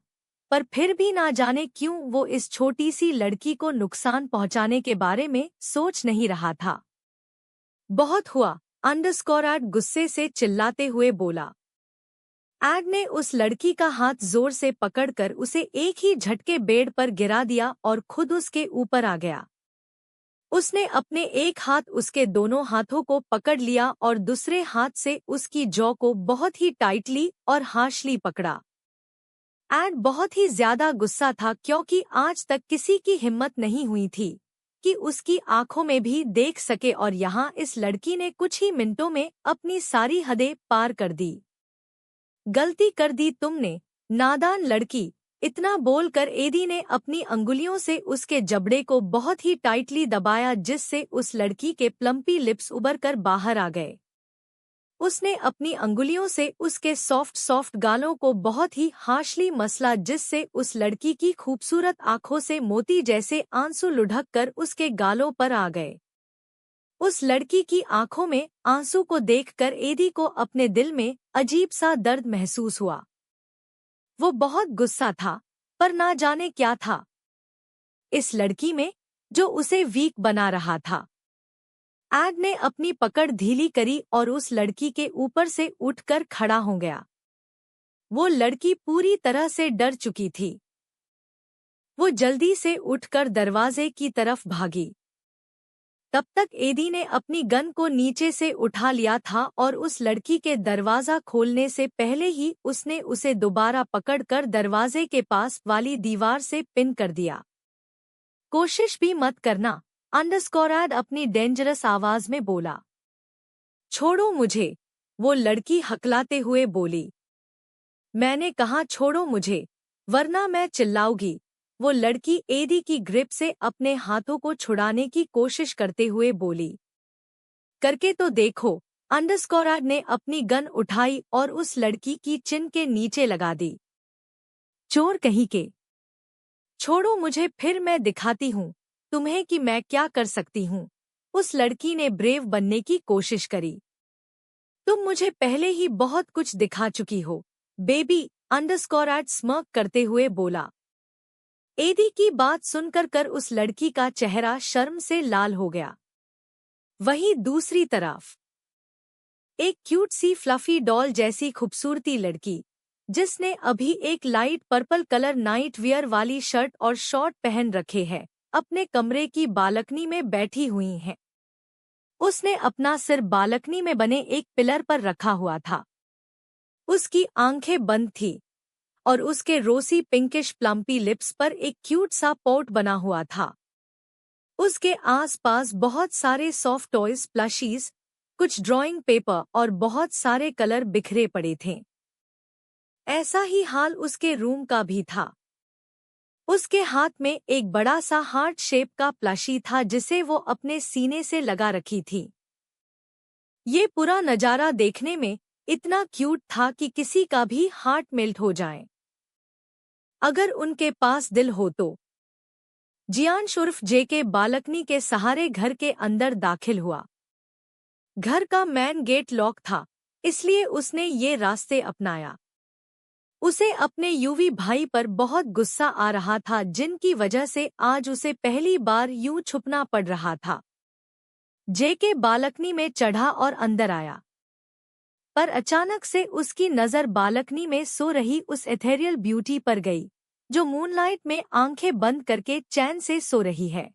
पर फिर भी ना जाने क्यों वो इस छोटी सी लड़की को नुकसान पहुंचाने के बारे में सोच नहीं रहा था। बहुत हुआ, अंडरस्कोर गुस्से से चिल्लाते हुए बोला। एड ने उस लड़की का हाथ जोर से पकड़कर उसे एक ही झटके बेड पर गिरा दिया और खुद उसके ऊपर आ गया। उसने अपने एक हाथ उसके दोनों हाथों को पकड़ लिया और दूसरे हाथ से उसकी जॉ को बहुत ही टाइटली और हार्शली पकड़ा। एड बहुत ही ज्यादा गुस्सा था क्योंकि आज तक किसी की हिम्मत नहीं हुई थी कि उसकी आंखों में भी देख सके, और यहाँ इस लड़की ने कुछ ही मिनटों में अपनी सारी हदें पार कर दी। गलती कर दी तुमने, नादान लड़की, इतना बोलकर एदी ने अपनी अंगुलियों से उसके जबड़े को बहुत ही टाइटली दबाया, जिससे उस लड़की के प्लम्पी लिप्स उभरकर बाहर आ गए। उसने अपनी अंगुलियों से उसके सॉफ्ट गालों को बहुत ही हार्शली मसला, जिससे उस लड़की की खूबसूरत आंखों से मोती जैसे आंसू लुढ़क कर उसके गालों पर आ गए। उस लड़की की आंखों में आंसू को देखकर एदी को अपने दिल में अजीब सा दर्द महसूस हुआ। वो बहुत गुस्सा था, पर ना जाने क्या था इस लड़की में जो उसे वीक बना रहा था। एड ने अपनी पकड़ ढीली करी और उस लड़की के ऊपर से उठकर खड़ा हो गया। वो लड़की पूरी तरह से डर चुकी थी। वो जल्दी से उठकर दरवाजे की तरफ भागी। तब तक एदी ने अपनी गन को नीचे से उठा लिया था और उस लड़की के दरवाजा खोलने से पहले ही उसने उसे दोबारा पकड़कर दरवाजे के पास वाली दीवार से पिन कर दिया। कोशिश भी मत करना, अंडरस्कोर अपनी डेंजरस आवाज में बोला। छोड़ो मुझे, वो लड़की हकलाते हुए बोली। मैंने कहा छोड़ो मुझे, वरना मैं चिल्लाऊंगी। वो लड़की एदी की ग्रिप से अपने हाथों को छुड़ाने की कोशिश करते हुए बोली। करके तो देखो, अंडरस्कोर ने अपनी गन उठाई और उस लड़की की चिन के नीचे लगा दी। चोर कहीं के, छोड़ो मुझे, फिर मैं दिखाती हूँ तुम्हें कि मैं क्या कर सकती हूँ। उस लड़की ने ब्रेव बनने की कोशिश करी। तुम मुझे पहले ही बहुत कुछ दिखा चुकी हो बेबी, अंडरस्कोर स्मर्क करते हुए बोला। एदी की बात सुनकर उस लड़की का चेहरा शर्म से लाल हो गया। वहीं दूसरी तरफ एक क्यूट सी फ्लफी डॉल जैसी खूबसूरती लड़की, जिसने अभी एक light purple colour night wear वाली शर्ट और शॉर्ट पहन रखे है, अपने कमरे की बालकनी में बैठी हुई है। उसने अपना सिर बालकनी में बने एक पिलर पर रखा हुआ था। उसकी आंखें बंद थी और उसके रोसी पिंकिश प्लम्पी लिप्स पर एक क्यूट सा पॉट बना हुआ था। उसके आसपास बहुत सारे सॉफ्ट टॉयज, प्लशीज, कुछ ड्राइंग पेपर और बहुत सारे कलर बिखरे पड़े थे। ऐसा ही हाल उसके रूम का भी था। उसके हाथ में एक बड़ा सा हार्ट शेप का प्लशी था, जिसे वो अपने सीने से लगा रखी थी। ये पूरा नजारा देखने में इतना क्यूट था कि किसी का भी हार्ट मेल्ट हो जाए, अगर उनके पास दिल हो तो। जियान उर्फ जेके बालकनी के सहारे घर के अंदर दाखिल हुआ। घर का मैन गेट लॉक था, इसलिए उसने ये रास्ते अपनाया। उसे अपने यूवी भाई पर बहुत गुस्सा आ रहा था, जिनकी वजह से आज उसे पहली बार यूं छुपना पड़ रहा था। जेके बालकनी में चढ़ा और अंदर आया, पर अचानक से उसकी नज़र बालकनी में सो रही उस एथेरियल ब्यूटी पर गई, जो मूनलाइट में आंखें बंद करके चैन से सो रही है।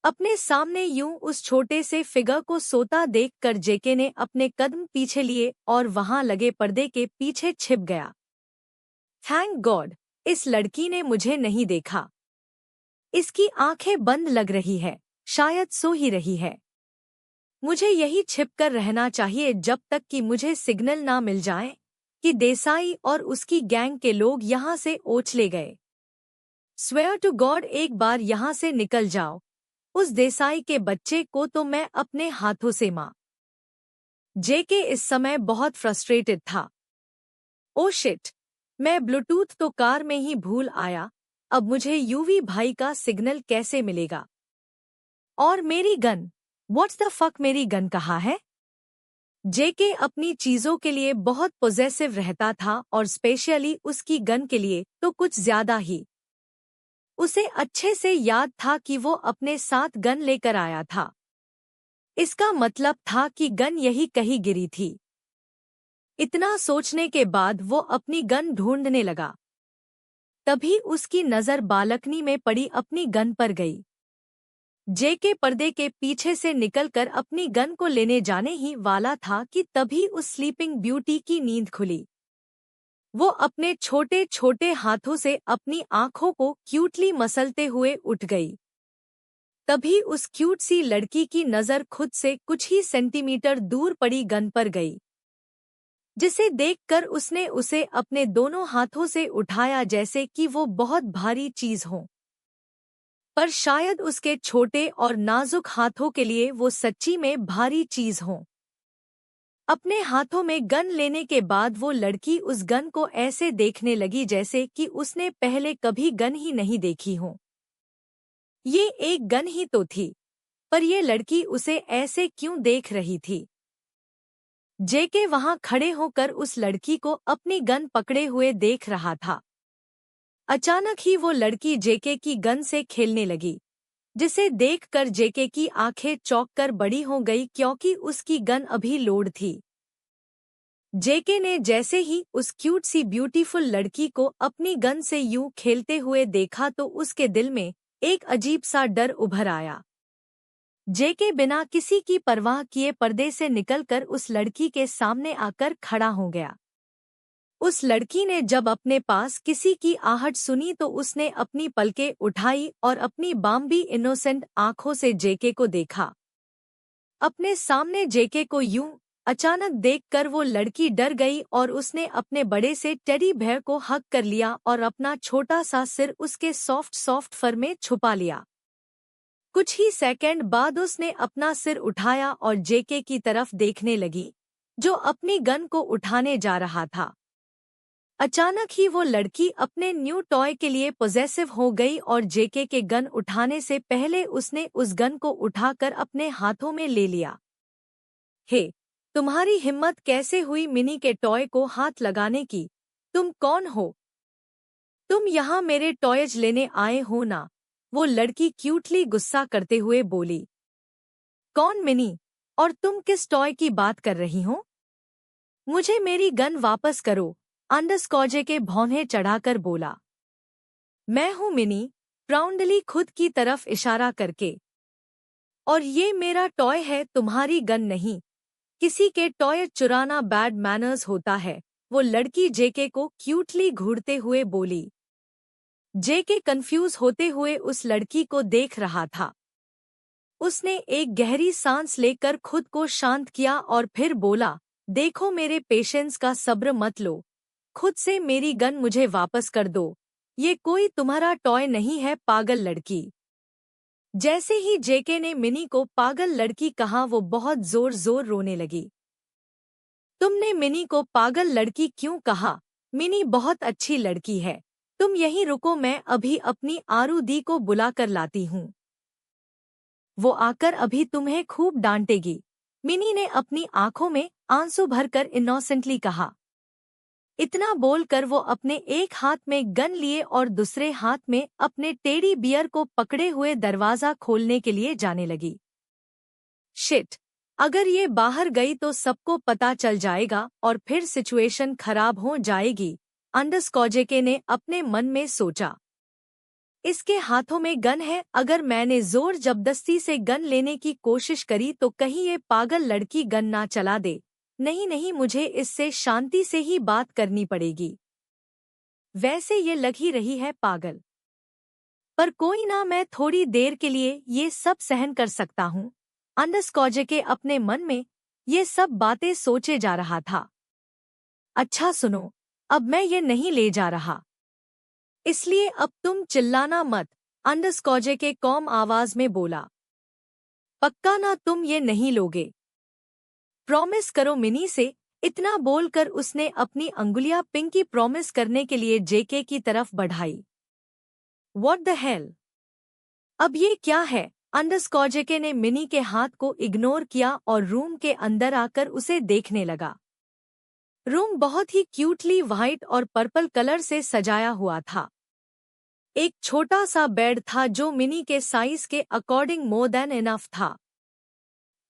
अपने सामने यूं उस छोटे से फिगर को सोता देखकर जेके ने अपने कदम पीछे लिए और वहां लगे पर्दे के पीछे छिप गया। थैंक गॉड, इस लड़की ने मुझे नहीं देखा। इसकी आंखें बंद लग रही है, शायद सो ही रही है। मुझे यही छिपकर रहना चाहिए जब तक कि मुझे सिग्नल ना मिल जाए कि देसाई और उसकी गैंग के लोग यहाँ से ओछले गए। स्वेयर टू गॉड, एक बार यहाँ से निकल जाओ, उस देसाई के बच्चे को तो मैं अपने हाथों से माँ। जेके इस समय बहुत फ्रस्ट्रेटेड था। ओ शिट, मैं ब्लूटूथ तो कार में ही भूल आया, अब मुझे यूवी भाई का सिग्नल कैसे मिलेगा? और मेरी गन, व्हाट्स द फक, मेरी गन कहाँ है? जेके अपनी चीजों के लिए बहुत पोजेसिव रहता था और स्पेशली उसकी गन के लिए तो कुछ ज्यादा ही। उसे अच्छे से याद था कि वो अपने साथ गन लेकर आया था। इसका मतलब था कि गन यही कहीं गिरी थी। इतना सोचने के बाद वो अपनी गन ढूंढने लगा। तभी उसकी नजर बालकनी में पड़ी अपनी गन पर गई। जेके पर्दे के पीछे से निकलकर अपनी गन को लेने जाने ही वाला था कि तभी उस स्लीपिंग ब्यूटी की नींद खुली। वो अपने छोटे छोटे हाथों से अपनी आंखों को क्यूटली मसलते हुए उठ गई। तभी उस क्यूट सी लड़की की नजर खुद से कुछ ही सेंटीमीटर दूर पड़ी गन पर गई, जिसे देखकर उसने उसे अपने दोनों हाथों से उठाया जैसे कि वो बहुत भारी चीज हो। पर शायद उसके छोटे और नाजुक हाथों के लिए वो सच्ची में भारी चीज हो। अपने हाथों में गन लेने के बाद वो लड़की उस गन को ऐसे देखने लगी जैसे कि उसने पहले कभी गन ही नहीं देखी हो। ये एक गन ही तो थी, पर ये लड़की उसे ऐसे क्यों देख रही थी? जेके वहां खड़े होकर उस लड़की को अपनी गन पकड़े हुए देख रहा था। अचानक ही वो लड़की जेके की गन से खेलने लगी, जिसे देखकर जेके की आंखें चौंक कर बड़ी हो गई क्योंकि उसकी गन अभी लोड थी। जेके ने जैसे ही उस क्यूट सी ब्यूटीफुल लड़की को अपनी गन से यूं खेलते हुए देखा तो उसके दिल में एक अजीब सा डर उभर आया। जेके बिना किसी की परवाह किए पर्दे से निकलकर उस लड़की के सामने आकर खड़ा हो गया। उस लड़की ने जब अपने पास किसी की आहट सुनी तो उसने अपनी पलकें उठाई और अपनी बाम्बी इनोसेंट आंखों से जेके को देखा। अपने सामने जेके को यूं अचानक देखकर वो लड़की डर गई और उसने अपने बड़े से टेडी बेयर को हग कर लिया और अपना छोटा सा सिर उसके सॉफ्ट सॉफ्ट फर में छुपा लिया। कुछ ही सेकंड बाद उसने अपना सिर उठाया और जेके की तरफ देखने लगी, जो अपनी गन को उठाने जा रहा था। अचानक ही वो लड़की अपने न्यू टॉय के लिए पॉजेसिव हो गई और जेके के गन उठाने से पहले उसने उस गन को उठाकर अपने हाथों में ले लिया। हे, तुम्हारी हिम्मत कैसे हुई मिनी के टॉय को हाथ लगाने की? तुम कौन हो? तुम यहाँ मेरे टॉयज लेने आए हो ना? वो लड़की क्यूटली गुस्सा करते हुए बोली। कौन मिनी? और तुम किस टॉय की बात कर रही हो? मुझे मेरी गन वापस करो, अंडरस्कॉजे के भौंहे चढ़ाकर बोला। मैं हूँ मिनी, प्राउडली खुद की तरफ इशारा करके। और ये मेरा टॉय है, तुम्हारी गन नहीं। किसी के टॉय चुराना बैड मैनर्स होता है, वो लड़की जेके को क्यूटली घूरते हुए बोली। जेके कंफ्यूज होते हुए उस लड़की को देख रहा था। उसने एक गहरी सांस लेकर खुद को शांत किया और फिर बोला, देखो मेरे पेशेंस का सब्र मत लो, खुद से मेरी गन मुझे वापस कर दो, ये कोई तुम्हारा टॉय नहीं है पागल लड़की। जैसे ही जेके ने मिनी को पागल लड़की कहा वो बहुत जोर जोर रोने लगी। तुमने मिनी को पागल लड़की क्यों कहा? मिनी बहुत अच्छी लड़की है, तुम यहीं रुको, मैं अभी अपनी आरू दी को बुलाकर लाती हूँ। वो आकर अभी तुम्हें खूब डांटेगी, मिनी ने अपनी आंखों में आंसू भरकर इनोसेंटली कहा। इतना बोलकर वो अपने एक हाथ में गन लिए और दूसरे हाथ में अपने टेडी बियर को पकड़े हुए दरवाजा खोलने के लिए जाने लगी। शिट, अगर ये बाहर गई तो सबको पता चल जाएगा और फिर सिचुएशन खराब हो जाएगी, अंडरस्कॉजेके ने अपने मन में सोचा। इसके हाथों में गन है, अगर मैंने जोर जबरदस्ती से गन लेने की कोशिश करी तो कहीं ये पागल लड़की गन ना चला दे। नहीं नहीं, मुझे इससे शांति से ही बात करनी पड़ेगी। वैसे ये लग ही रही है पागल, पर कोई ना, मैं थोड़ी देर के लिए ये सब सहन कर सकता हूँ। अंडरस्कॉजेके अपने मन में ये सब बातें सोचे जा रहा था। अच्छा सुनो, अब मैं ये नहीं ले जा रहा, इसलिए अब तुम चिल्लाना मत, अंडरस्कॉजेके कॉम आवाज में बोला। पक्का ना तुम ये नहीं लोगे? प्रॉमिस करो मिनी से। इतना बोलकर उसने अपनी अंगुलियां पिंकी प्रॉमिस करने के लिए जेके की तरफ बढ़ाई। What the hell? अब ये क्या है? अंडरस्कॉजेके ने मिनी के हाथ को इग्नोर किया और रूम के अंदर आकर उसे देखने लगा। रूम बहुत ही क्यूटली व्हाइट और पर्पल कलर से सजाया हुआ था। एक छोटा सा बेड था जो मिनी के साइज के अकॉर्डिंग मोर देन इनफ था।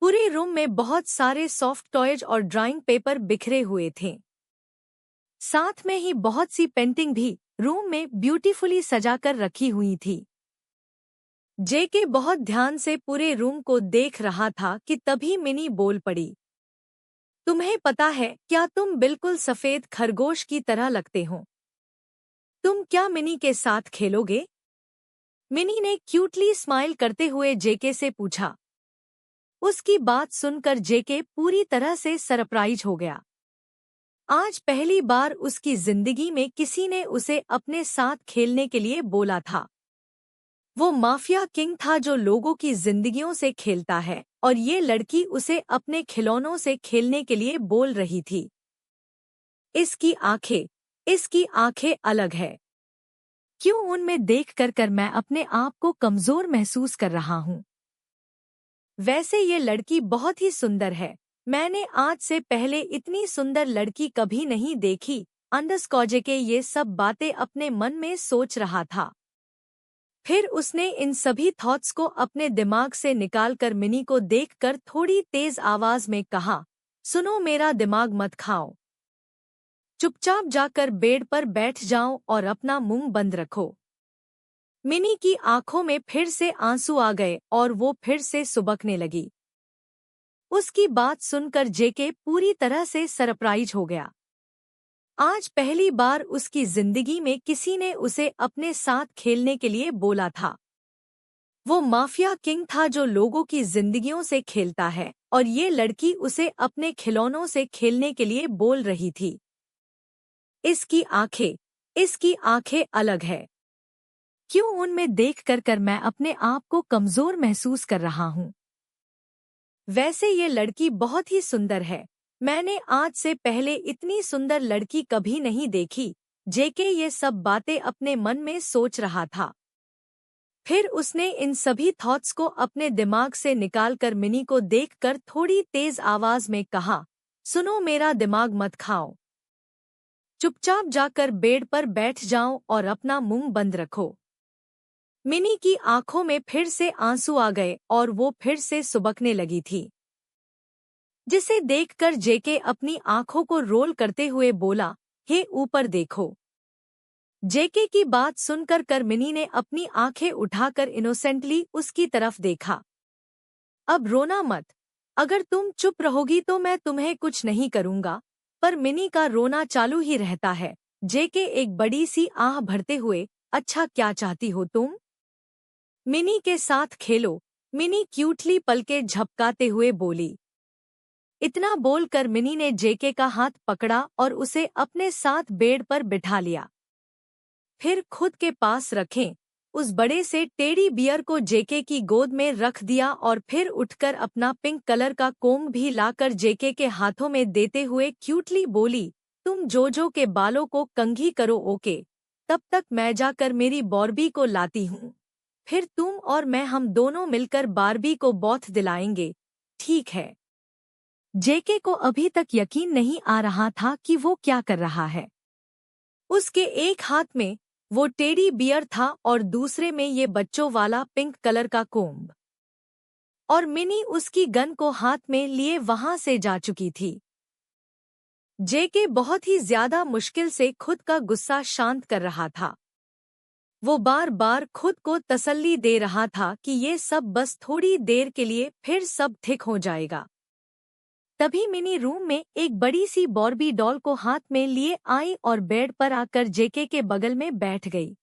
पूरे रूम में बहुत सारे सॉफ्ट टॉयज और ड्राइंग पेपर बिखरे हुए थे। साथ में ही बहुत सी पेंटिंग भी रूम में ब्यूटीफुली सजाकर रखी हुई थी। जेके बहुत ध्यान से पूरे रूम को देख रहा था कि तभी मिनी बोल पड़ी। तुम्हें पता है क्या, तुम बिल्कुल सफेद खरगोश की तरह लगते हो। तुम क्या मिनी के साथ खेलोगे? मिनी ने क्यूटली स्माइल करते हुए जेके से पूछा। उसकी बात सुनकर जेके पूरी तरह से सरप्राइज हो गया। आज पहली बार उसकी जिंदगी में किसी ने उसे अपने साथ खेलने के लिए बोला था। वो माफिया किंग था जो लोगों की जिंदगियों से खेलता है, और ये लड़की उसे अपने खिलौनों से खेलने के लिए बोल रही थी। इसकी आंखें अलग है। क्यों उनमें देखकर मैं अपने आप को कमजोर महसूस कर रहा हूँ। वैसे ये लड़की बहुत ही सुंदर है। मैंने आज से पहले इतनी सुंदर लड़की कभी नहीं देखी। अंडरस्कॉजेके ये सब बातें अपने मन में सोच रहा था। फिर उसने इन सभी थॉट्स को अपने दिमाग से निकालकर मिनी को देखकर थोड़ी तेज आवाज में कहा, सुनो, मेरा दिमाग मत खाओ। चुपचाप जाकर बेड पर बैठ जाओ और अपना मुंह बंद रखो। मिनी की आंखों में फिर से आंसू आ गए और वो फिर से सुबकने लगी। उसकी बात सुनकर जेके पूरी तरह से सरप्राइज हो गया। आज पहली बार उसकी जिंदगी में किसी ने उसे अपने साथ खेलने के लिए बोला था। वो माफिया किंग था जो लोगों की जिंदगियों से खेलता है, और ये लड़की उसे अपने खिलौनों से खेलने के लिए बोल रही थी। इसकी आंखें अलग है। क्यों उनमें देखकर मैं अपने आप को कमजोर महसूस कर रहा हूँ। वैसे ये लड़की बहुत ही सुंदर है। मैंने आज से पहले इतनी सुंदर लड़की कभी नहीं देखी। जेके ये सब बातें अपने मन में सोच रहा था। फिर उसने इन सभी थॉट्स को अपने दिमाग से निकालकर मिनी को देखकर थोड़ी तेज आवाज में कहा, सुनो, मेरा दिमाग मत खाओ। चुपचाप जाकर बेड पर बैठ जाओ और अपना मुंह बंद रखो। मिनी की आंखों में फिर से आंसू आ गए और वो फिर से सुबकने लगी थी, जिसे देखकर जेके अपनी आंखों को रोल करते हुए बोला, हे ऊपर देखो। जेके की बात सुनकर मिनी ने अपनी आंखें उठाकर इनोसेंटली उसकी तरफ देखा। अब रोना मत। अगर तुम चुप रहोगी तो मैं तुम्हें कुछ नहीं करूंगा। पर मिनी का रोना चालू ही रहता है। जेके एक बड़ी सी आह भरते हुए, अच्छा क्या चाहती हो तुम? मिनी के साथ खेलो। मिनी क्यूटली पलके झपकाते हुए बोली। इतना बोलकर मिनी ने जेके का हाथ पकड़ा और उसे अपने साथ बेड पर बिठा लिया। फिर खुद के पास रखें उस बड़े से टेडी बियर को जेके की गोद में रख दिया और फिर उठकर अपना पिंक कलर का कोम्ब भी लाकर जेके के हाथों में देते हुए क्यूटली बोली, तुम जोजो के बालों को कंघी करो, ओके? तब तक मैं जाकर मेरी बॉर्बी को लाती हूँ। फिर तुम और मैं हम दोनों मिलकर बार्बी को बौथ दिलाएंगे, ठीक है? जेके को अभी तक यकीन नहीं आ रहा था कि वो क्या कर रहा है। उसके एक हाथ में वो टेडी बियर था और दूसरे में ये बच्चों वाला पिंक कलर का कोम्ब, और मिनी उसकी गन को हाथ में लिए वहां से जा चुकी थी। जेके बहुत ही ज्यादा मुश्किल से खुद का गुस्सा शांत कर रहा था। वो बार बार खुद को तसल्ली दे रहा था कि ये सब बस थोड़ी देर के लिए, फिर सब ठीक हो जाएगा। तभी मिनी रूम में एक बड़ी सी बॉर्बी डॉल को हाथ में लिए आई और बेड पर आकर जेके के बगल में बैठ गई।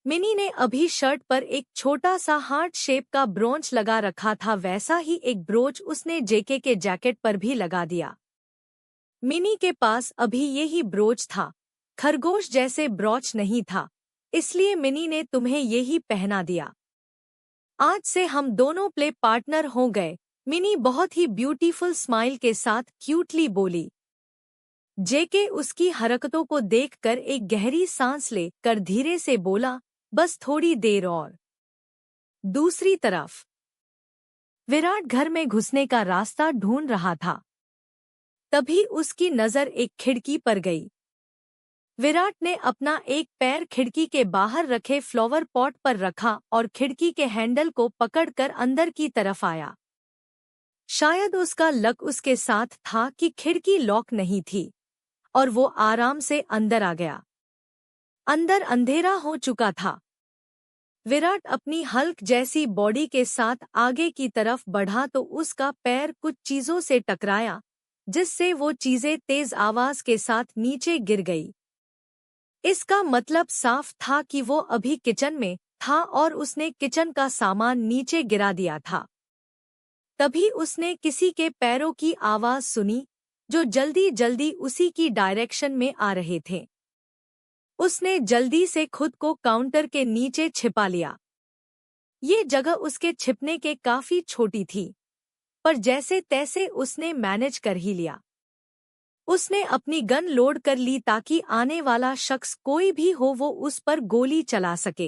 मिनी ने अभी शर्ट पर एक छोटा सा हार्ट शेप का ब्रोच लगा रखा था, वैसा ही एक ब्रोच उसने जेके के जैकेट पर भी लगा दिया। मिनी के पास अभी यही ब्रोच था, खरगोश जैसे ब्रोच नहीं था, इसलिए मिनी ने तुम्हें यही पहना दिया। आज से हम दोनों प्ले पार्टनर हो गए, मिनी बहुत ही ब्यूटीफुल स्माइल के साथ क्यूटली बोली। जेके उसकी हरकतों को देखकर एक गहरी सांस ले कर धीरे से बोला, बस थोड़ी देर और। दूसरी तरफ विराट घर में घुसने का रास्ता ढूंढ रहा था। तभी उसकी नजर एक खिड़की पर गई। विराट ने अपना एक पैर खिड़की के बाहर रखे फ्लावर पॉट पर रखा और खिड़की के हैंडल को पकड़कर अंदर की तरफ आया। शायद उसका लक उसके साथ था कि खिड़की लॉक नहीं थी और वो आराम से अंदर आ गया। अंदर अंधेरा हो चुका था। विराट अपनी हल्क जैसी बॉडी के साथ आगे की तरफ बढ़ा तो उसका पैर कुछ चीजों से टकराया, जिससे वो चीजें तेज आवाज के साथ नीचे गिर गई। इसका मतलब साफ था कि वो अभी किचन में था और उसने किचन का सामान नीचे गिरा दिया था। तभी उसने किसी के पैरों की आवाज सुनी जो जल्दी जल्दी उसी की डायरेक्शन में आ रहे थे। उसने जल्दी से खुद को काउंटर के नीचे छिपा लिया। ये जगह उसके छिपने के काफी छोटी थी, पर जैसे तैसे उसने मैनेज कर ही लिया। उसने अपनी गन लोड कर ली ताकि आने वाला शख्स कोई भी हो वो उस पर गोली चला सके।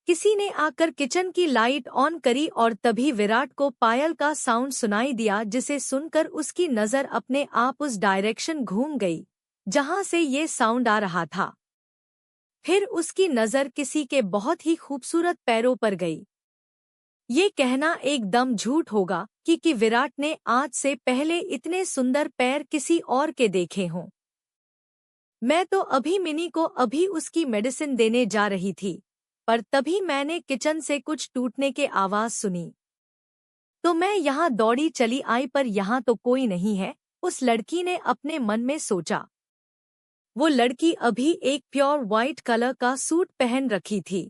किसी ने आकर किचन की लाइट ऑन करी और तभी विराट को पायल का साउंड सुनाई दिया, जिसे सुनकर उसकी नज़र अपने आप उस डायरेक्शन घूम गई जहां से ये साउंड आ रहा था। फिर उसकी नज़र किसी के बहुत ही खूबसूरत पैरों पर गई। ये कहना एकदम झूठ होगा कि विराट ने आज से पहले इतने सुंदर पैर किसी और के देखे हों। मैं तो अभी मिनी को अभी उसकी मेडिसिन देने जा रही थी, पर तभी मैंने किचन से कुछ टूटने के आवाज सुनी, तो मैं यहाँ दौड़ी चली आई, पर यहाँ तो कोई नहीं है, उस लड़की ने अपने मन में सोचा। वो लड़की अभी एक प्योर व्हाइट कलर का सूट पहन रखी थी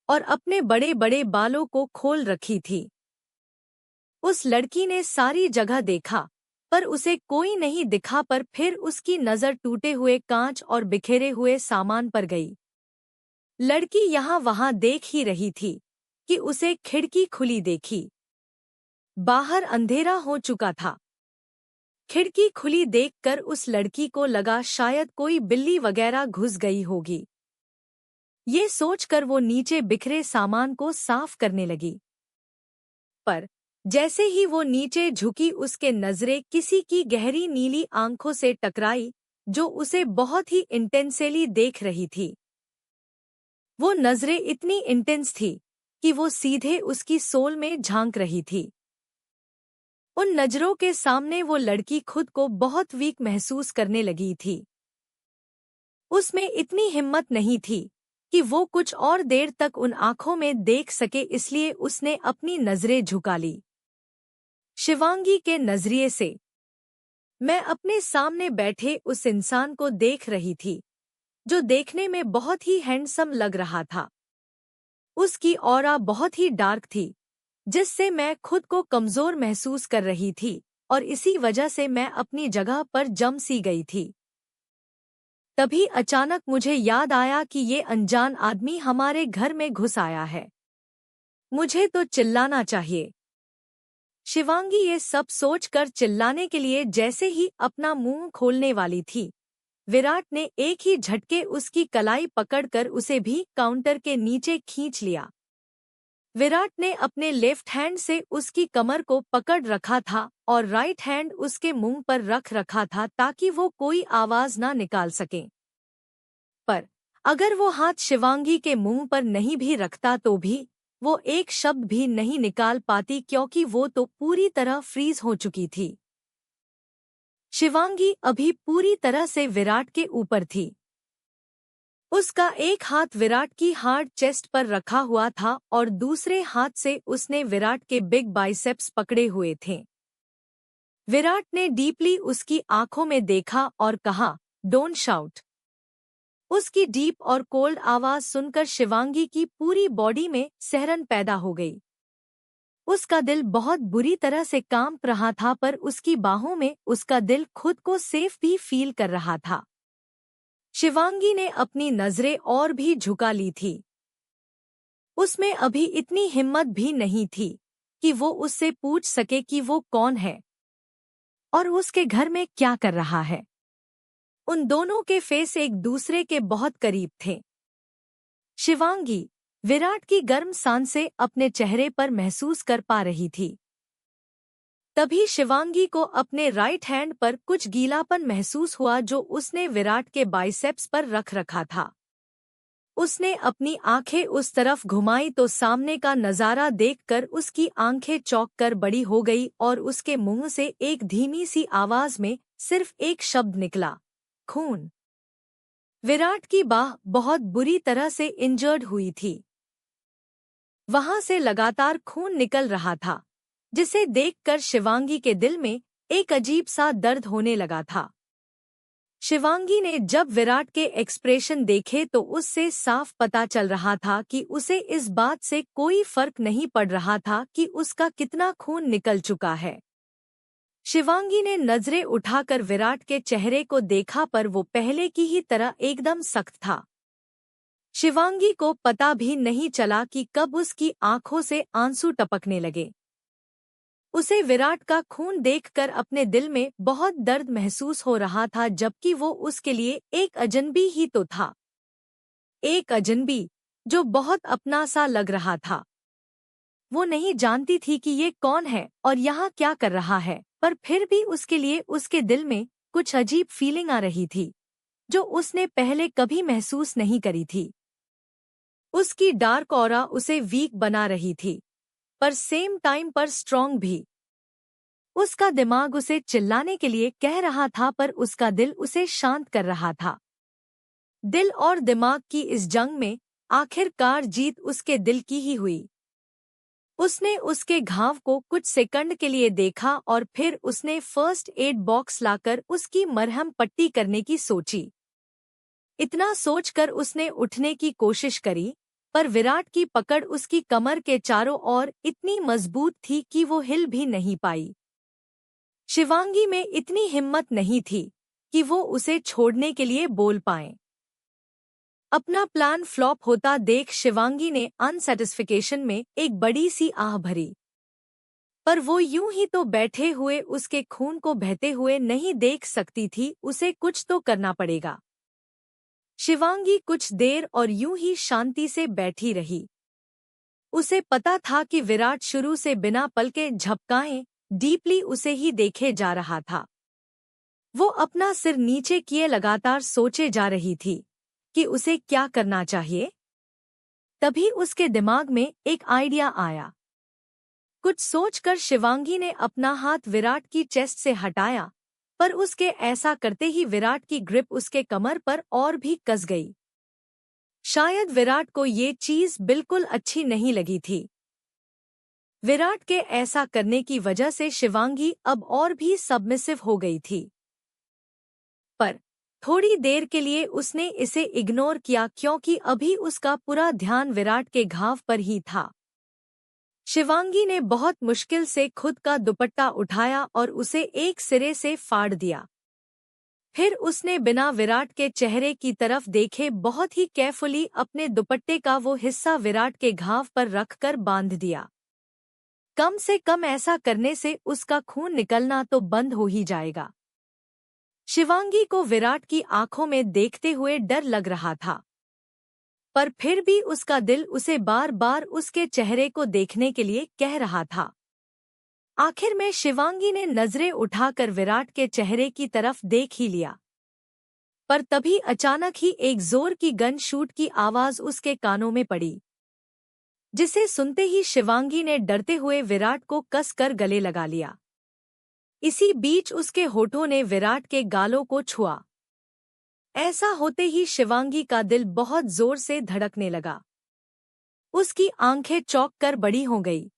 और अपने बड़े बड़े बालों को खोल रखी थी। उस लड़की ने सारी जगह देखा पर उसे कोई नहीं दिखा, पर फिर उसकी नज़र टूटे हुए कांच और बिखेरे हुए सामान पर गई। लड़की यहाँ वहाँ देख ही रही थी कि उसे खिड़की खुली देखी। बाहर अंधेरा हो चुका था। खिड़की खुली देखकर उस लड़की को लगा शायद कोई बिल्ली वगैरह घुस गई होगी। ये सोचकर वो नीचे बिखरे सामान को साफ करने लगी, पर जैसे ही वो नीचे झुकी उसके नजरें किसी की गहरी नीली आंखों से टकराई जो उसे बहुत ही इंटेंसली देख रही थी। वो नजरें इतनी इंटेंस थी कि वो सीधे उसकी सोल में झांक रही थी। उन नजरों के सामने वो लड़की खुद को बहुत वीक महसूस करने लगी थी। उसमें इतनी हिम्मत नहीं थी कि वो कुछ और देर तक उन आंखों में देख सके, इसलिए उसने अपनी नजरें झुका ली। शिवांगी के नजरिए से मैं अपने सामने बैठे उस इंसान को देख रही थी जो देखने में बहुत ही हैंडसम लग रहा था। उसकी ऑरा बहुत ही डार्क थी, जिससे मैं खुद को कमजोर महसूस कर रही थी और इसी वजह से मैं अपनी जगह पर जम सी गई थी। तभी अचानक मुझे याद आया कि ये अनजान आदमी हमारे घर में घुस आया है। मुझे तो चिल्लाना चाहिए। शिवांगी ये सब सोचकर चिल्लाने के लिए जैसे ही अपना मुंह खोलने वाली थी, विराट ने एक ही झटके उसकी कलाई पकड़कर उसे भी काउंटर के नीचे खींच लिया। विराट ने अपने लेफ्ट हैंड से उसकी कमर को पकड़ रखा था और राइट हैंड उसके मुंह पर रख रखा था ताकि वो कोई आवाज ना निकाल सके। पर अगर वो हाथ शिवांगी के मुंह पर नहीं भी रखता तो भी वो एक शब्द भी नहीं निकाल पाती, क्योंकि वो तो पूरी तरह फ्रीज हो चुकी थी। शिवांगी अभी पूरी तरह से विराट के ऊपर थी। उसका एक हाथ विराट की हार्ड चेस्ट पर रखा हुआ था और दूसरे हाथ से उसने विराट के बिग बाइसेप्स पकड़े हुए थे। विराट ने डीपली उसकी आंखों में देखा और कहा, डोंट शाउट। उसकी डीप और कोल्ड आवाज सुनकर शिवांगी की पूरी बॉडी में सिहरन पैदा हो गई। उसका दिल बहुत बुरी तरह से कांप रहा था, पर उसकी बाहों में उसका दिल खुद को सेफ भी फील कर रहा था। शिवांगी ने अपनी नजरें और भी झुका ली थी। उसमें अभी इतनी हिम्मत भी नहीं थी कि वो उससे पूछ सके कि वो कौन है और उसके घर में क्या कर रहा है। उन दोनों के फेस एक दूसरे के बहुत करीब थे। शिवांगी विराट की गर्म सांसें अपने चेहरे पर महसूस कर पा रही थी। तभी शिवांगी को अपने राइट हैंड पर कुछ गीलापन महसूस हुआ जो उसने विराट के बाइसेप्स पर रख रखा था। उसने अपनी आंखें उस तरफ घुमाई तो सामने का नजारा देखकर उसकी आंखें चौंक कर बड़ी हो गई और उसके मुंह से एक धीमी सी आवाज में सिर्फ एक शब्द निकला, खून। विराट की बाह बहुत बुरी तरह से इंजर्ड हुई थी। वहां से लगातार खून निकल रहा था, जिसे देखकर शिवांगी के दिल में एक अजीब सा दर्द होने लगा था। शिवांगी ने जब विराट के एक्सप्रेशन देखे तो उससे साफ पता चल रहा था कि उसे इस बात से कोई फर्क नहीं पड़ रहा था कि उसका कितना खून निकल चुका है। शिवांगी ने नजरें उठाकर विराट के चेहरे को देखा पर वो पहले की ही तरह एकदम सख्त था। शिवांगी को पता भी नहीं चला कि कब उसकी आंखों से आंसू टपकने लगे। उसे विराट का खून देखकर अपने दिल में बहुत दर्द महसूस हो रहा था, जबकि वो उसके लिए एक अजनबी ही तो था। एक अजनबी जो बहुत अपना सा लग रहा था। वो नहीं जानती थी कि ये कौन है और यहाँ क्या कर रहा है, पर फिर भी उसके लिए उसके दिल में कुछ अजीब फीलिंग आ रही थी जो उसने पहले कभी महसूस नहीं करी थी। उसकी डार्क ऑरा उसे वीक बना रही थी, पर सेम टाइम पर स्ट्रॉन्ग भी। उसका दिमाग उसे चिल्लाने के लिए कह रहा था पर उसका दिल उसे शांत कर रहा था। दिल और दिमाग की इस जंग में आखिरकार जीत उसके दिल की ही हुई। उसने उसके घाव को कुछ सेकंड के लिए देखा और फिर उसने फर्स्ट एड बॉक्स लाकर उसकी मरहम पट्टी करने की सोची। इतना सोचकर उसने उठने की कोशिश करी, पर विराट की पकड़ उसकी कमर के चारों ओर इतनी मजबूत थी कि वो हिल भी नहीं पाई। शिवांगी में इतनी हिम्मत नहीं थी कि वो उसे छोड़ने के लिए बोल पाए। अपना प्लान फ्लॉप होता देख शिवांगी ने अनसेटिस्फिकेशन में एक बड़ी सी आह भरी, पर वो यूं ही तो बैठे हुए उसके खून को बहते हुए नहीं देख सकती थी। उसे कुछ तो करना पड़ेगा। शिवांगी कुछ देर और यूं ही शांति से बैठी रही। उसे पता था कि विराट शुरू से बिना पलके झपकाए डीपली उसे ही देखे जा रहा था। वो अपना सिर नीचे किए लगातार सोचे जा रही थी कि उसे क्या करना चाहिए। तभी उसके दिमाग में एक आइडिया आया। कुछ सोचकर शिवांगी ने अपना हाथ विराट की चेस्ट से हटाया, पर उसके ऐसा करते ही विराट की ग्रिप उसके कमर पर और भी कस गई। शायद विराट को ये चीज बिल्कुल अच्छी नहीं लगी थी। विराट के ऐसा करने की वजह से शिवांगी अब और भी सबमिसिव हो गई थी। पर थोड़ी देर के लिए उसने इसे इग्नोर किया क्योंकि अभी उसका पूरा ध्यान विराट के घाव पर ही था। शिवांगी ने बहुत मुश्किल से खुद का दुपट्टा उठाया और उसे एक सिरे से फाड़ दिया। फिर उसने बिना विराट के चेहरे की तरफ देखे बहुत ही केयरफुली अपने दुपट्टे का वो हिस्सा विराट के घाव पर रखकर बांध दिया। कम से कम ऐसा करने से उसका खून निकलना तो बंद हो ही जाएगा। शिवांगी को विराट की आंखों में देखते हुए डर लग रहा था, पर फिर भी उसका दिल उसे बार बार उसके चेहरे को देखने के लिए कह रहा था। आखिर में शिवांगी ने नजरें उठाकर विराट के चेहरे की तरफ देख ही लिया, पर तभी अचानक ही एक जोर की गन शूट की आवाज उसके कानों में पड़ी, जिसे सुनते ही शिवांगी ने डरते हुए विराट को कस कर गले लगा लिया। इसी बीच उसके होठों ने विराट के गालों को छुआ। ऐसा होते ही शिवांगी का दिल बहुत जोर से धड़कने लगा। उसकी आंखें चौंक कर बड़ी हो गई।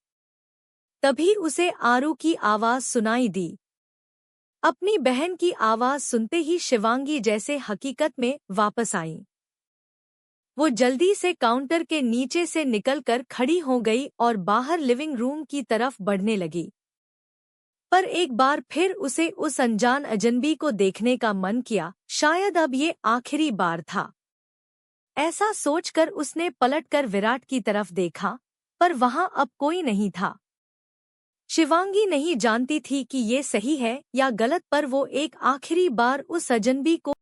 तभी उसे आरू की आवाज सुनाई दी। अपनी बहन की आवाज सुनते ही शिवांगी जैसे हकीकत में वापस आई। वो जल्दी से काउंटर के नीचे से निकलकर खड़ी हो गई और बाहर लिविंग रूम की तरफ बढ़ने लगी। पर एक बार फिर उसे उस अनजान अजनबी को देखने का मन किया। शायद अब ये आखिरी बार था। ऐसा सोचकर उसने पलटकर विराट की तरफ देखा, पर वहां अब कोई नहीं था। शिवांगी नहीं जानती थी कि ये सही है या गलत, पर वो एक आखिरी बार उस अजनबी को